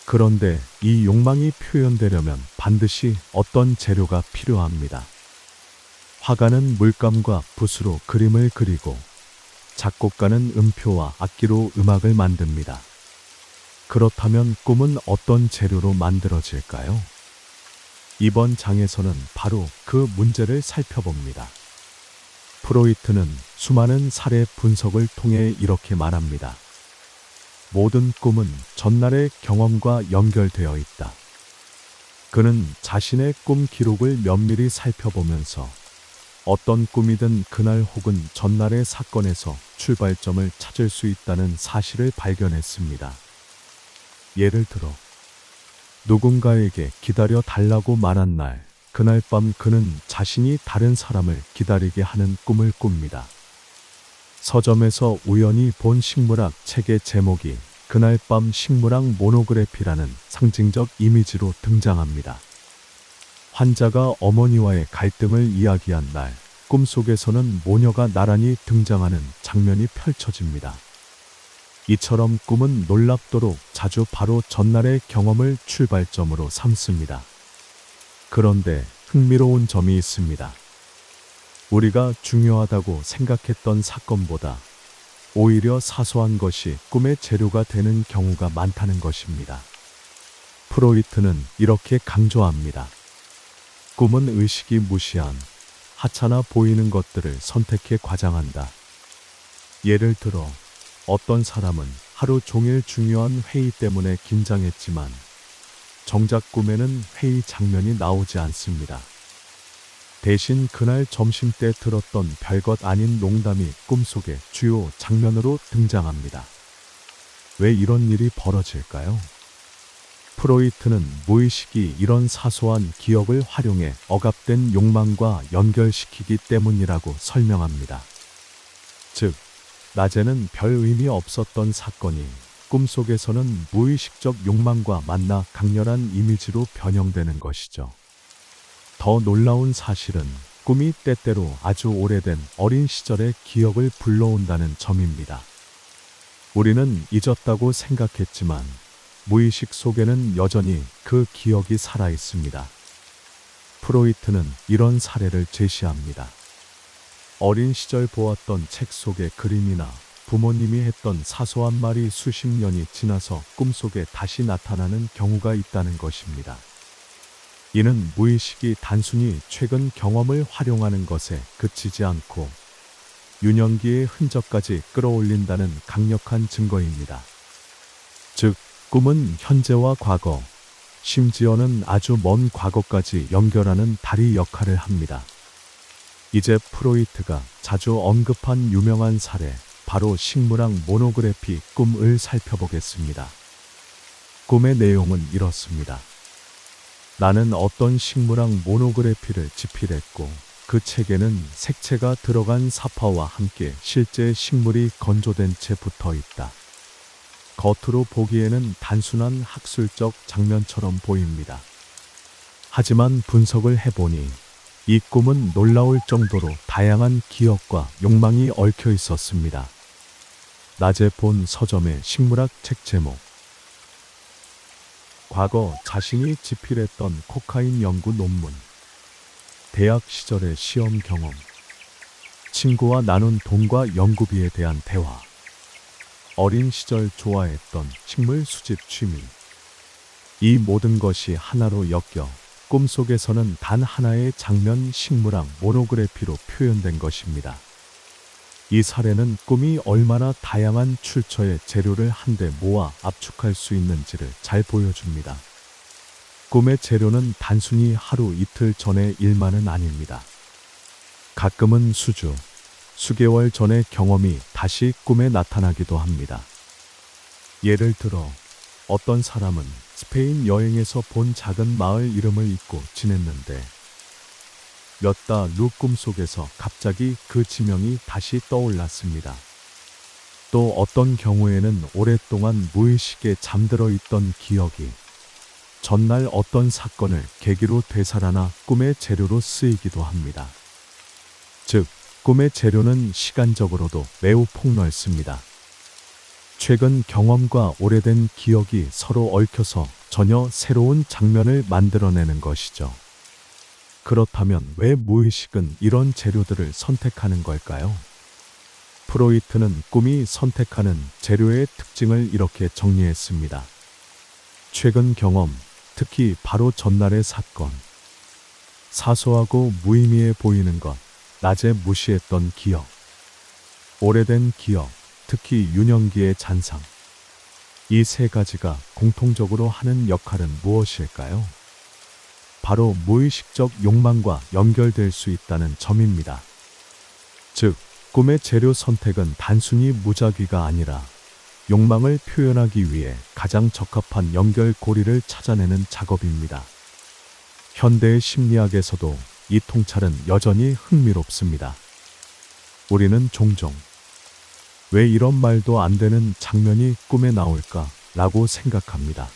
그런데 이 욕망이 표현되려면 반드시 어떤 재료가 필요합니다. 화가는 물감과 붓으로 그림을 그리고 작곡가는 음표와 악기로 음악을 만듭니다. 그렇다면 꿈은 어떤 재료로 만들어질까요? 이번 장에서는 바로 그 문제를 살펴봅니다. 프로이트는 수많은 사례 분석을 통해 이렇게 말합니다. 모든 꿈은 전날의 경험과 연결되어 있다. 그는 자신의 꿈 기록을 면밀히 살펴보면서 어떤 꿈이든 그날 혹은 전날의 사건에서 출발점을 찾을 수 있다는 사실을 발견했습니다. 예를 들어 누군가에게 기다려 달라고 말한 날, 그날 밤 그는 자신이 다른 사람을 기다리게 하는 꿈을 꿉니다. 서점에서 우연히 본 식물학 책의 제목이 그날 밤 식물학 모노그래피라는 상징적 이미지로 등장합니다. 환자가 어머니와의 갈등을 이야기한 날, 꿈속에서는 모녀가 나란히 등장하는 장면이 펼쳐집니다. 이처럼 꿈은 놀랍도록 자주 바로 전날의 경험을 출발점으로 삼습니다. 그런데 흥미로운 점이 있습니다. 우리가 중요하다고 생각했던 사건보다 오히려 사소한 것이 꿈의 재료가 되는 경우가 많다는 것입니다. 프로이트는 이렇게 강조합니다. 꿈은 의식이 무시한 하찮아 보이는 것들을 선택해 과장한다. 예를 들어 어떤 사람은 하루 종일 중요한 회의 때문에 긴장했지만 정작 꿈에는 회의 장면이 나오지 않습니다. 대신 그날 점심때 들었던 별것 아닌 농담이 꿈속의 주요 장면으로 등장합니다. 왜 이런 일이 벌어질까요? 프로이트는 무의식이 이런 사소한 기억을 활용해 억압된 욕망과 연결시키기 때문이라고 설명합니다. 즉, 낮에는 별 의미 없었던 사건이 꿈속에서는 무의식적 욕망과 만나 강렬한 이미지로 변형되는 것이죠. 더 놀라운 사실은 꿈이 때때로 아주 오래된 어린 시절의 기억을 불러온다는 점입니다. 우리는 잊었다고 생각했지만 무의식 속에는 여전히 그 기억이 살아 있습니다. 프로이트는 이런 사례를 제시합니다. 어린 시절 보았던 책 속의 그림이나 부모님이 했던 사소한 말이 수십 년이 지나서 꿈속에 다시 나타나는 경우가 있다는 것입니다. 이는 무의식이 단순히 최근 경험을 활용하는 것에 그치지 않고 유년기의 흔적까지 끌어올린다는 강력한 증거입니다. 즉, 꿈은 현재와 과거, 심지어는 아주 먼 과거까지 연결하는 다리 역할을 합니다. 이제 프로이트가 자주 언급한 유명한 사례, 바로 식물학 모노그래피 꿈을 살펴보겠습니다. 꿈의 내용은 이렇습니다. 나는 어떤 식물학 모노그래피를 집필했고 그 책에는 색채가 들어간 사파와 함께 실제 식물이 건조된 채 붙어 있다. 겉으로 보기에는 단순한 학술적 장면처럼 보입니다. 하지만 분석을 해보니 이 꿈은 놀라울 정도로 다양한 기억과 욕망이 얽혀 있었습니다. 낮에 본 서점의 식물학 책 제목. 과거 자신이 집필했던 코카인 연구 논문. 대학 시절의 시험 경험. 친구와 나눈 돈과 연구비에 대한 대화. 어린 시절 좋아했던 식물 수집 취미. 이 모든 것이 하나로 엮여 꿈속에서는 단 하나의 장면 식물학 모노그래피로 표현된 것입니다. 이 사례는 꿈이 얼마나 다양한 출처의 재료를 한데 모아 압축할 수 있는지를 잘 보여줍니다. 꿈의 재료는 단순히 하루 이틀 전의 일만은 아닙니다. 가끔은 수개월 전의 경험이 다시 꿈에 나타나기도 합니다. 예를 들어 어떤 사람은 스페인 여행에서 본 작은 마을 이름을 잊고 지냈는데 몇 달 후 꿈속에서 갑자기 그 지명이 다시 떠올랐습니다. 또 어떤 경우에는 오랫동안 무의식에 잠들어 있던 기억이 전날 어떤 사건을 계기로 되살아나 꿈의 재료로 쓰이기도 합니다. 즉, 꿈의 재료는 시간적으로도 매우 폭넓습니다. 최근 경험과 오래된 기억이 서로 얽혀서 전혀 새로운 장면을 만들어내는 것이죠. 그렇다면 왜 무의식은 이런 재료들을 선택하는 걸까요? 프로이트는 꿈이 선택하는 재료의 특징을 이렇게 정리했습니다. 최근 경험, 특히 바로 전날의 사건. 사소하고 무의미해 보이는 것, 낮에 무시했던 기억. 오래된 기억, 특히 유년기의 잔상. 이 세 가지가 공통적으로 하는 역할은 무엇일까요? 바로 무의식적 욕망과 연결될 수 있다는 점입니다. 즉, 꿈의 재료 선택은 단순히 무작위가 아니라 욕망을 표현하기 위해 가장 적합한 연결고리를 찾아내는 작업입니다. 현대의 심리학에서도 이 통찰은 여전히 흥미롭습니다. 우리는 종종 왜 이런 말도 안 되는 장면이 꿈에 나올까? 라고 생각합니다.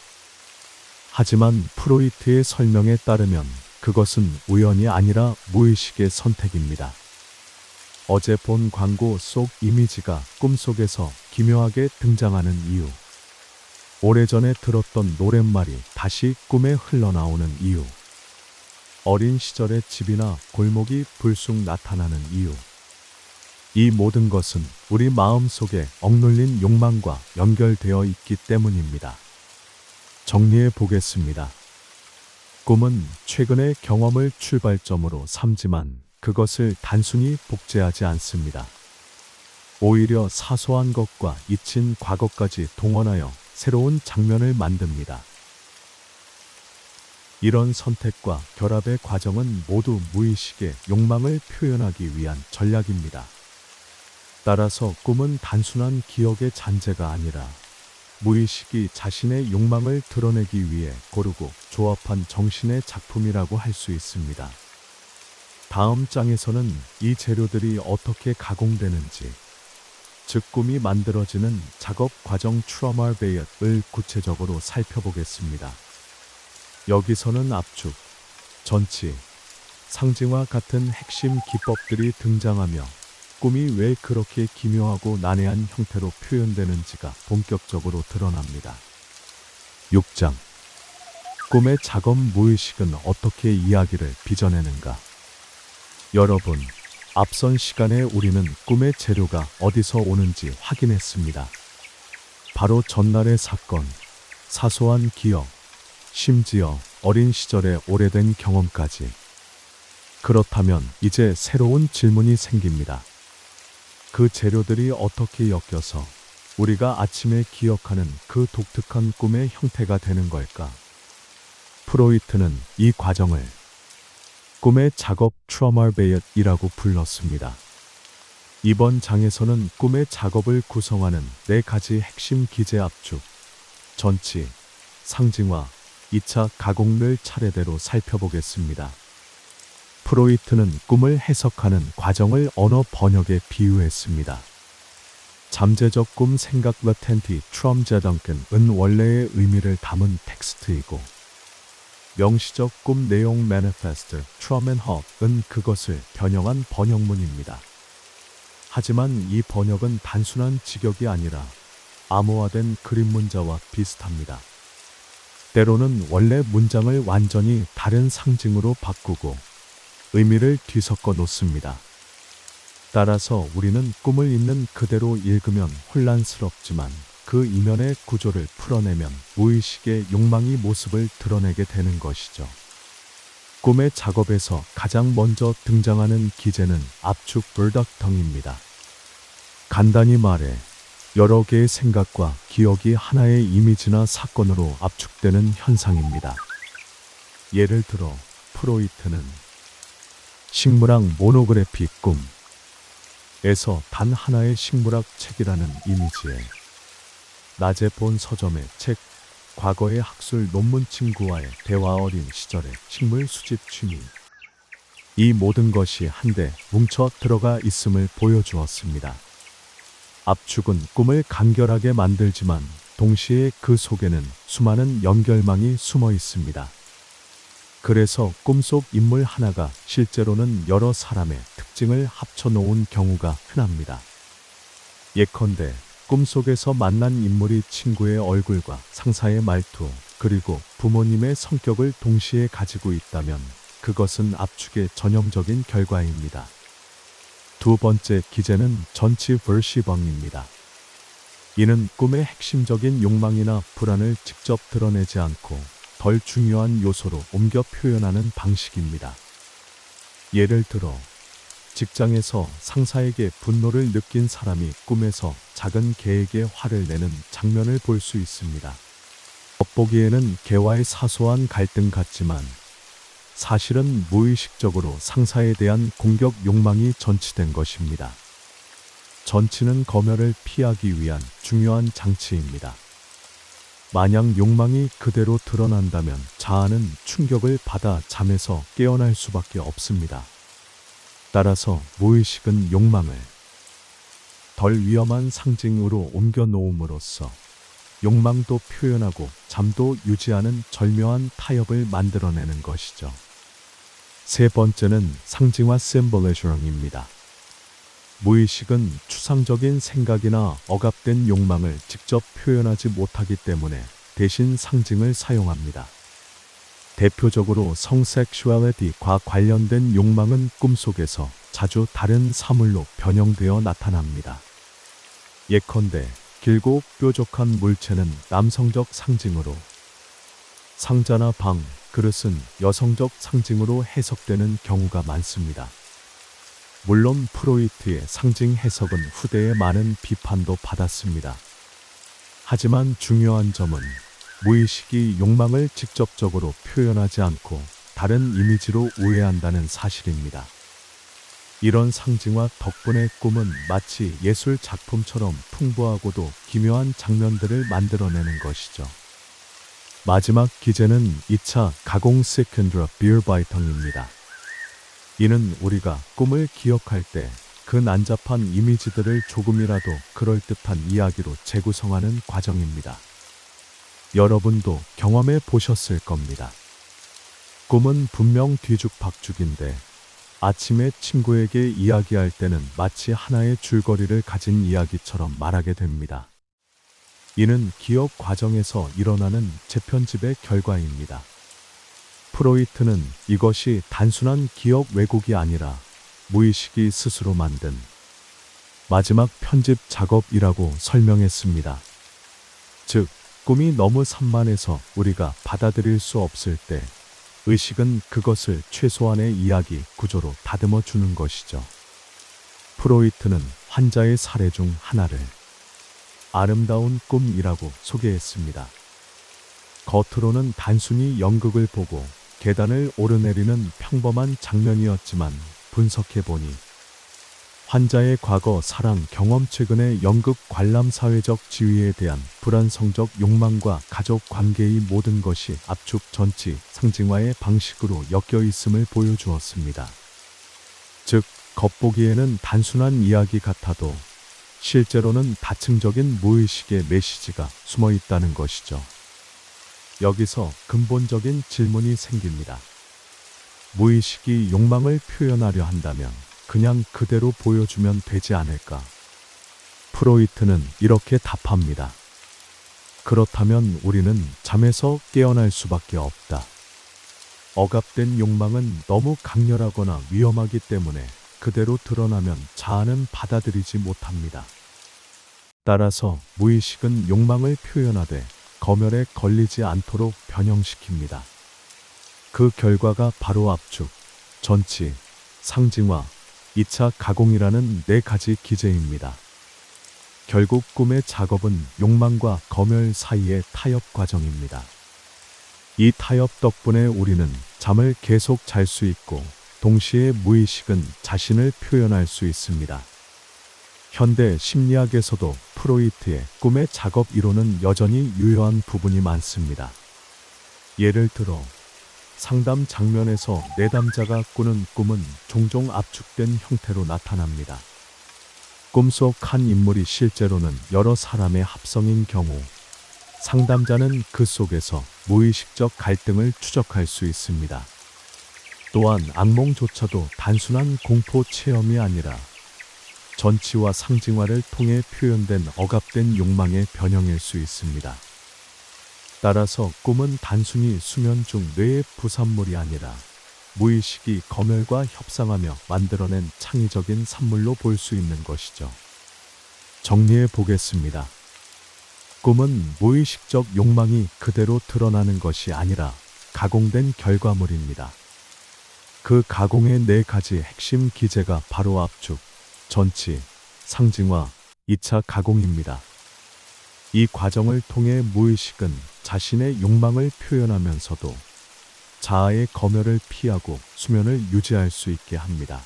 하지만 프로이트의 설명에 따르면 그것은 우연이 아니라 무의식의 선택입니다. 어제 본 광고 속 이미지가 꿈속에서 기묘하게 등장하는 이유. 오래전에 들었던 노랫말이 다시 꿈에 흘러나오는 이유. 어린 시절의 집이나 골목이 불쑥 나타나는 이유. 이 모든 것은 우리 마음속에 억눌린 욕망과 연결되어 있기 때문입니다. 정리해 보겠습니다. 꿈은 최근의 경험을 출발점으로 삼지만 그것을 단순히 복제하지 않습니다. 오히려 사소한 것과 잊힌 과거까지 동원하여 새로운 장면을 만듭니다. 이런 선택과 결합의 과정은 모두 무의식의 욕망을 표현하기 위한 전략입니다. 따라서 꿈은 단순한 기억의 잔재가 아니라 무의식이 자신의 욕망을 드러내기 위해 고르고 조합한 정신의 작품이라고 할 수 있습니다. 다음 장에서는 이 재료들이 어떻게 가공되는지, 즉 꿈이 만들어지는 작업 과정 트라마베이엇을 구체적으로 살펴보겠습니다. 여기서는 압축, 전치, 상징화 같은 핵심 기법들이 등장하며 꿈이 왜 그렇게 기묘하고 난해한 형태로 표현되는지가 본격적으로 드러납니다. 6장. 꿈의 작업 무의식은 어떻게 이야기를 빚어내는가? 여러분, 앞선 시간에 우리는 꿈의 재료가 어디서 오는지 확인했습니다. 바로 전날의 사건, 사소한 기억, 심지어 어린 시절의 오래된 경험까지. 그렇다면 이제 새로운 질문이 생깁니다. 그 재료들이 어떻게 엮여서 우리가 아침에 기억하는 그 독특한 꿈의 형태가 되는 걸까? 프로이트는 이 과정을 꿈의 작업 트라마베이엇이라고 불렀습니다. 이번 장에서는 꿈의 작업을 구성하는 4가지 핵심 기제 압축, 전치, 상징화, 2차 가공을 차례대로 살펴보겠습니다. 프로이트는 꿈을 해석하는 과정을 언어 번역에 비유했습니다. 잠재적 꿈 생각 라텐티 트럼제덩근은 원래의 의미를 담은 텍스트이고, 명시적 꿈 내용 매니페스트 트럼앤허은 그것을 변형한 번역문입니다. 하지만 이 번역은 단순한 직역이 아니라 암호화된 그림 문자와 비슷합니다. 때로는 원래 문장을 완전히 다른 상징으로 바꾸고 의미를 뒤섞어 놓습니다. 따라서 우리는 꿈을 있는 그대로 읽으면 혼란스럽지만 그 이면의 구조를 풀어내면 무의식의 욕망이 모습을 드러내게 되는 것이죠. 꿈의 작업에서 가장 먼저 등장하는 기제는 압축 버덕텅입니다. 간단히 말해 여러 개의 생각과 기억이 하나의 이미지나 사건으로 압축되는 현상입니다. 예를 들어 프로이트는 식물학 모노그래피 꿈에서 단 하나의 식물학 책이라는 이미지에 낮에 본 서점의 책, 과거의 학술 논문 친구와의 대화 어린 시절의 식물 수집 취미, 이 모든 것이 한데 뭉쳐 들어가 있음을 보여주었습니다. 압축은 꿈을 간결하게 만들지만 동시에 그 속에는 수많은 연결망이 숨어 있습니다. 그래서 꿈속 인물 하나가 실제로는 여러 사람의 특징을 합쳐놓은 경우가 흔합니다. 예컨대 꿈속에서 만난 인물이 친구의 얼굴과 상사의 말투, 그리고 부모님의 성격을 동시에 가지고 있다면 그것은 압축의 전형적인 결과입니다. 두 번째 기제는 전치 벌시벙입니다. 이는 꿈의 핵심적인 욕망이나 불안을 직접 드러내지 않고 덜 중요한 요소로 옮겨 표현하는 방식입니다. 예를 들어 직장에서 상사에게 분노를 느낀 사람이 꿈에서 작은 개에게 화를 내는 장면을 볼 수 있습니다. 겉보기에는 개와의 사소한 갈등 같지만 사실은 무의식적으로 상사에 대한 공격 욕망이 전치된 것입니다. 전치는 검열을 피하기 위한 중요한 장치입니다. 만약 욕망이 그대로 드러난다면 자아는 충격을 받아 잠에서 깨어날 수밖에 없습니다. 따라서 무의식은 욕망을 덜 위험한 상징으로 옮겨 놓음으로써 욕망도 표현하고 잠도 유지하는 절묘한 타협을 만들어내는 것이죠. 세 번째는 상징화 심볼리즘입니다. 무의식은 추상적인 생각이나 억압된 욕망을 직접 표현하지 못하기 때문에 대신 상징을 사용합니다. 대표적으로 성섹슈얼리티와 관련된 욕망은 꿈속에서 자주 다른 사물로 변형되어 나타납니다. 예컨대 길고 뾰족한 물체는 남성적 상징으로, 상자나 방, 그릇은 여성적 상징으로 해석되는 경우가 많습니다. 물론 프로이트의 상징 해석은 후대에 많은 비판도 받았습니다. 하지만 중요한 점은 무의식이 욕망을 직접적으로 표현하지 않고 다른 이미지로 오해한다는 사실입니다. 이런 상징화 덕분에 꿈은 마치 예술 작품처럼 풍부하고도 기묘한 장면들을 만들어내는 것이죠. 마지막 기제는 2차 가공 세컨드라 비어바이텅입니다. 이는 우리가 꿈을 기억할 때 그 난잡한 이미지들을 조금이라도 그럴듯한 이야기로 재구성하는 과정입니다. 여러분도 경험해 보셨을 겁니다. 꿈은 분명 뒤죽박죽인데 아침에 친구에게 이야기할 때는 마치 하나의 줄거리를 가진 이야기처럼 말하게 됩니다. 이는 기억 과정에서 일어나는 재편집의 결과입니다. 프로이트는 이것이 단순한 기억 왜곡이 아니라 무의식이 스스로 만든 마지막 편집 작업이라고 설명했습니다. 즉, 꿈이 너무 산만해서 우리가 받아들일 수 없을 때 의식은 그것을 최소한의 이야기 구조로 다듬어 주는 것이죠. 프로이트는 환자의 사례 중 하나를 아름다운 꿈이라고 소개했습니다. 겉으로는 단순히 연극을 보고 계단을 오르내리는 평범한 장면이었지만 분석해보니 환자의 과거 사랑 경험, 최근의 연극 관람, 사회적 지위에 대한 불안성적 욕망과 가족 관계의 모든 것이 압축, 전치, 상징화의 방식으로 엮여 있음을 보여주었습니다. 즉, 겉보기에는 단순한 이야기 같아도 실제로는 다층적인 무의식의 메시지가 숨어 있다는 것이죠. 여기서 근본적인 질문이 생깁니다. 무의식이 욕망을 표현하려 한다면 그냥 그대로 보여주면 되지 않을까? 프로이트는 이렇게 답합니다. 그렇다면 우리는 잠에서 깨어날 수밖에 없다. 억압된 욕망은 너무 강렬하거나 위험하기 때문에 그대로 드러나면 자아는 받아들이지 못합니다. 따라서 무의식은 욕망을 표현하되 검열에 걸리지 않도록 변형시킵니다. 그 결과가 바로 압축, 전치, 상징화, 2차 가공이라는 4가지 기제입니다. 결국 꿈의 작업은 욕망과 검열 사이의 타협 과정입니다. 이 타협 덕분에 우리는 잠을 계속 잘 수 있고 동시에 무의식은 자신을 표현할 수 있습니다. 현대 심리학에서도 프로이트의 꿈의 작업 이론은 여전히 유효한 부분이 많습니다. 예를 들어 상담 장면에서 내담자가 꾸는 꿈은 종종 압축된 형태로 나타납니다. 꿈속 한 인물이 실제로는 여러 사람의 합성인 경우 상담자는 그 속에서 무의식적 갈등을 추적할 수 있습니다. 또한 악몽조차도 단순한 공포 체험이 아니라 전치와 상징화를 통해 표현된 억압된 욕망의 변형일 수 있습니다. 따라서 꿈은 단순히 수면 중 뇌의 부산물이 아니라 무의식이 검열과 협상하며 만들어낸 창의적인 산물로 볼 수 있는 것이죠. 정리해 보겠습니다. 꿈은 무의식적 욕망이 그대로 드러나는 것이 아니라 가공된 결과물입니다. 그 가공의 4가지 핵심 기제가 바로 압축, 전치, 상징화, 2차 가공입니다. 이 과정을 통해 무의식은 자신의 욕망을 표현하면서도 자아의 검열을 피하고 수면을 유지할 수 있게 합니다.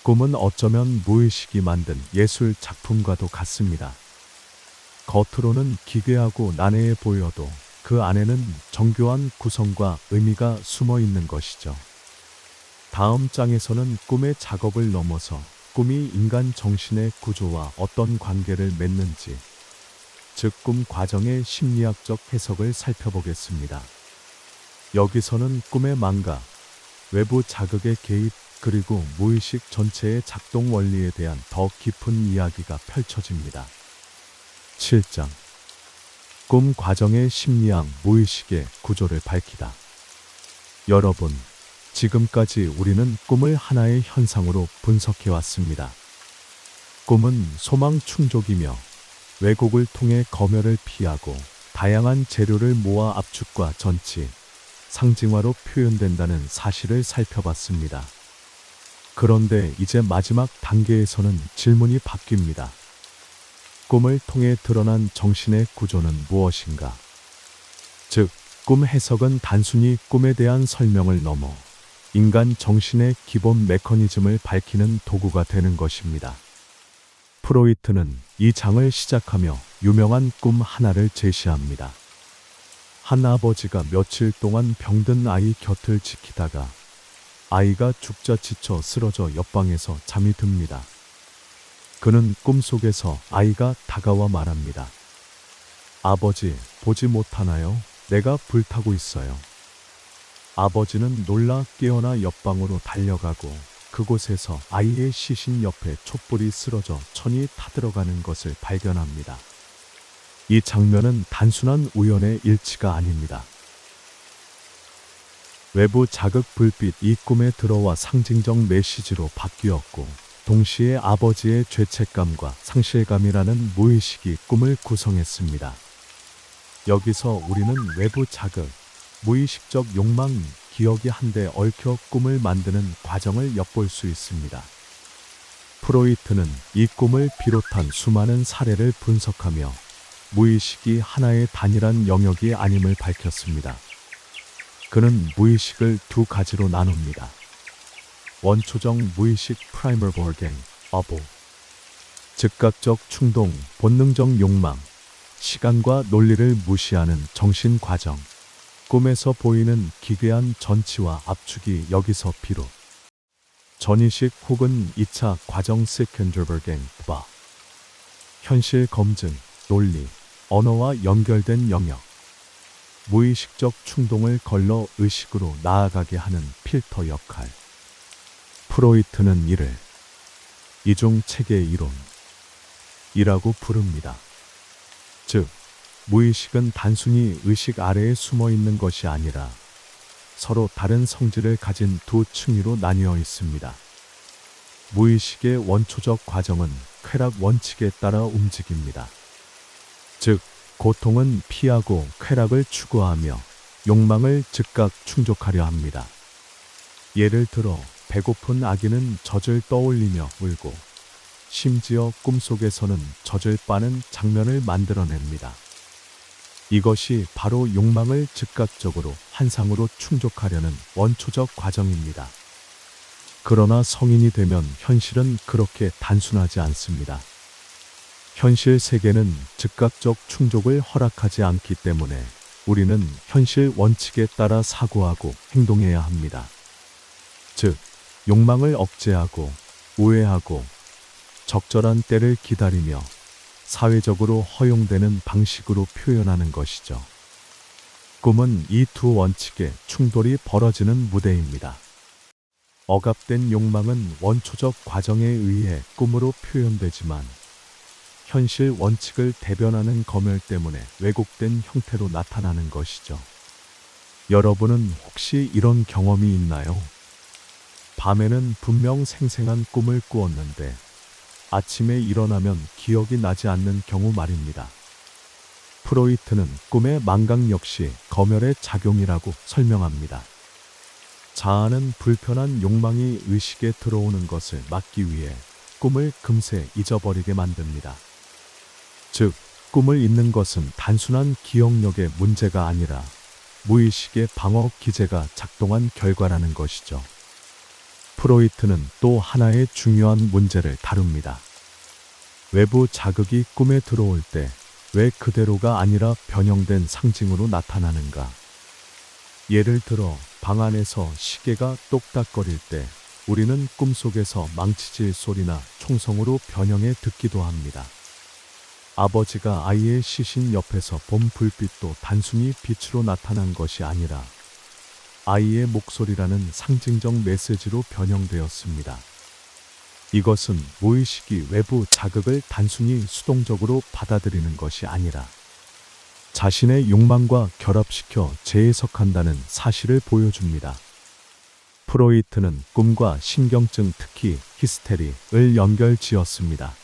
꿈은 어쩌면 무의식이 만든 예술 작품과도 같습니다. 겉으로는 기괴하고 난해해 보여도 그 안에는 정교한 구성과 의미가 숨어 있는 것이죠. 다음 장에서는 꿈의 작업을 넘어서 꿈이 인간 정신의 구조와 어떤 관계를 맺는지, 즉 꿈 과정의 심리학적 해석을 살펴보겠습니다. 여기서는 꿈의 망각, 외부 자극의 개입, 그리고 무의식 전체의 작동 원리에 대한 더 깊은 이야기가 펼쳐집니다. 7장. 꿈 과정의 심리학, 무의식의 구조를 밝히다. 여러분, 지금까지 우리는 꿈을 하나의 현상으로 분석해 왔습니다. 꿈은 소망 충족이며 왜곡을 통해 검열을 피하고 다양한 재료를 모아 압축과 전치, 상징화로 표현된다는 사실을 살펴봤습니다. 그런데 이제 마지막 단계에서는 질문이 바뀝니다. 꿈을 통해 드러난 정신의 구조는 무엇인가? 즉, 꿈 해석은 단순히 꿈에 대한 설명을 넘어 인간 정신의 기본 메커니즘을 밝히는 도구가 되는 것입니다. 프로이트는 이 장을 시작하며 유명한 꿈 하나를 제시합니다. 한 아버지가 며칠 동안 병든 아이 곁을 지키다가 아이가 죽자 지쳐 쓰러져 옆방에서 잠이 듭니다. 그는 꿈속에서 아이가 다가와 말합니다. 아버지, 보지 못하나요? 내가 불타고 있어요. 아버지는 놀라 깨어나 옆방으로 달려가고 그곳에서 아이의 시신 옆에 촛불이 쓰러져 천이 타들어가는 것을 발견합니다. 이 장면은 단순한 우연의 일치가 아닙니다. 외부 자극 불빛 이 꿈에 들어와 상징적 메시지로 바뀌었고 동시에 아버지의 죄책감과 상실감이라는 무의식이 꿈을 구성했습니다. 여기서 우리는 외부 자극, 무의식적 욕망, 기억이 한데 얽혀 꿈을 만드는 과정을 엿볼 수 있습니다. 프로이트는 이 꿈을 비롯한 수많은 사례를 분석하며 무의식이 하나의 단일한 영역이 아님을 밝혔습니다. 그는 무의식을 두 가지로 나눕니다. 원초적 무의식 primal organ, 어보. 즉각적 충동, 본능적 욕망, 시간과 논리를 무시하는 정신 과정. 꿈에서 보이는 기괴한 전치와 압축이 여기서 비롯. 전이식 혹은 2차 과정 secondary organ, 바. 현실 검증, 논리, 언어와 연결된 영역. 무의식적 충동을 걸러 의식으로 나아가게 하는 필터 역할. 프로이트는 이를 이중 체계 이론이라고 부릅니다. 즉, 무의식은 단순히 의식 아래에 숨어 있는 것이 아니라 서로 다른 성질을 가진 두 층위로 나뉘어 있습니다. 무의식의 원초적 과정은 쾌락 원칙에 따라 움직입니다. 즉, 고통은 피하고 쾌락을 추구하며 욕망을 즉각 충족하려 합니다. 예를 들어 배고픈 아기는 젖을 떠올리며 울고 심지어 꿈속에서는 젖을 빠는 장면을 만들어냅니다. 이것이 바로 욕망을 즉각적으로 환상으로 충족하려는 원초적 과정입니다. 그러나 성인이 되면 현실은 그렇게 단순하지 않습니다. 현실 세계는 즉각적 충족을 허락하지 않기 때문에 우리는 현실 원칙에 따라 사고하고 행동해야 합니다. 즉, 욕망을 억제하고 우회하고 적절한 때를 기다리며 사회적으로 허용되는 방식으로 표현하는 것이죠. 꿈은 이 두 원칙의 충돌이 벌어지는 무대입니다. 억압된 욕망은 원초적 과정에 의해 꿈으로 표현되지만 현실 원칙을 대변하는 검열 때문에 왜곡된 형태로 나타나는 것이죠. 여러분은 혹시 이런 경험이 있나요? 밤에는 분명 생생한 꿈을 꾸었는데 아침에 일어나면 기억이 나지 않는 경우 말입니다. 프로이트는 꿈의 망각 역시 검열의 작용이라고 설명합니다. 자아는 불편한 욕망이 의식에 들어오는 것을 막기 위해 꿈을 금세 잊어버리게 만듭니다. 즉, 꿈을 잊는 것은 단순한 기억력의 문제가 아니라 무의식의 방어 기제가 작동한 결과라는 것이죠. 프로이트는 또 하나의 중요한 문제를 다룹니다. 외부 자극이 꿈에 들어올 때 왜 그대로가 아니라 변형된 상징으로 나타나는가? 예를 들어 방 안에서 시계가 똑딱거릴 때 우리는 꿈속에서 망치질 소리나 총성으로 변형해 듣기도 합니다. 아버지가 아이의 시신 옆에서 본 불빛도 단순히 빛으로 나타난 것이 아니라 아이의 목소리라는 상징적 메시지로 변형되었습니다. 이것은 무의식이 외부 자극을 단순히 수동적으로 받아들이는 것이 아니라 자신의 욕망과 결합시켜 재해석한다는 사실을 보여줍니다. 프로이트는 꿈과 신경증, 특히 히스테리를 연결지었습니다.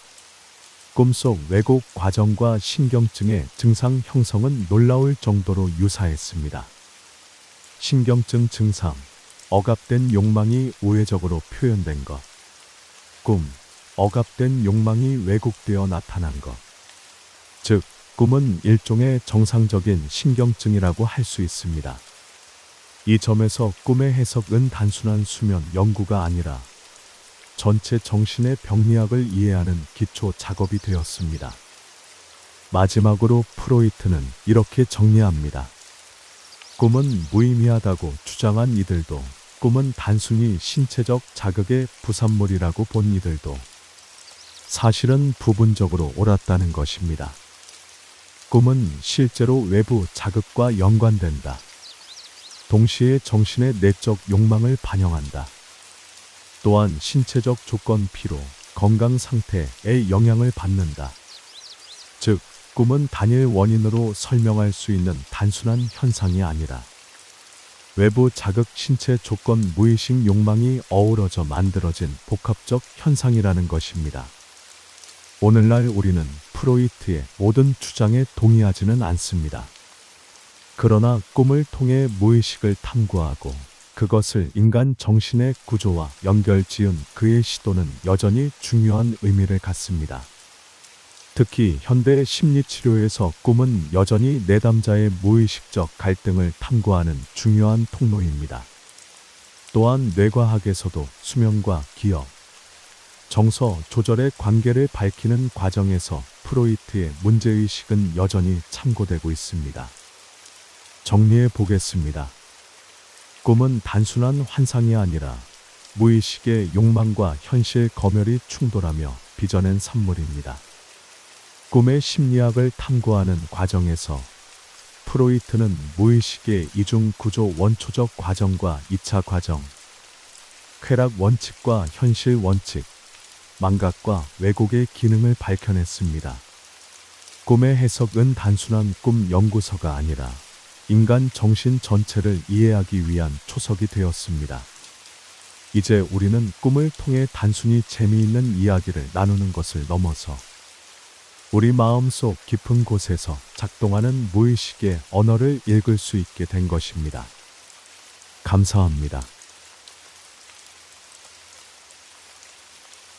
꿈속 왜곡 과정과 신경증의 증상 형성은 놀라울 정도로 유사했습니다. 신경증 증상, 억압된 욕망이 우회적으로 표현된 것. 꿈, 억압된 욕망이 왜곡되어 나타난 것. 즉, 꿈은 일종의 정상적인 신경증이라고 할 수 있습니다. 이 점에서 꿈의 해석은 단순한 수면 연구가 아니라 전체 정신의 병리학을 이해하는 기초 작업이 되었습니다. 마지막으로 프로이트는 이렇게 정리합니다. 꿈은 무의미하다고 주장한 이들도, 꿈은 단순히 신체적 자극의 부산물이라고 본 이들도 사실은 부분적으로 옳았다는 것입니다. 꿈은 실제로 외부 자극과 연관된다. 동시에 정신의 내적 욕망을 반영한다. 또한 신체적 조건, 피로, 건강 상태에 영향을 받는다. 즉, 꿈은 단일 원인으로 설명할 수 있는 단순한 현상이 아니라 외부 자극, 신체 조건, 무의식 욕망이 어우러져 만들어진 복합적 현상이라는 것입니다. 오늘날 우리는 프로이트의 모든 주장에 동의하지는 않습니다. 그러나 꿈을 통해 무의식을 탐구하고 그것을 인간 정신의 구조와 연결지은 그의 시도는 여전히 중요한 의미를 갖습니다. 특히 현대 심리치료에서 꿈은 여전히 내담자의 무의식적 갈등을 탐구하는 중요한 통로입니다. 또한 뇌과학에서도 수면과 기억, 정서 조절의 관계를 밝히는 과정에서 프로이트의 문제의식은 여전히 참고되고 있습니다. 정리해 보겠습니다. 꿈은 단순한 환상이 아니라 무의식의 욕망과 현실 검열이 충돌하며 빚어낸 산물입니다. 꿈의 심리학을 탐구하는 과정에서 프로이트는 무의식의 이중 구조 원초적 과정과 2차 과정, 쾌락 원칙과 현실 원칙, 망각과 왜곡의 기능을 밝혀냈습니다. 꿈의 해석은 단순한 꿈 연구서가 아니라 인간 정신 전체를 이해하기 위한 초석이 되었습니다. 이제 우리는 꿈을 통해 단순히 재미있는 이야기를 나누는 것을 넘어서 우리 마음속 깊은 곳에서 작동하는 무의식의 언어를 읽을 수 있게 된 것입니다. 감사합니다.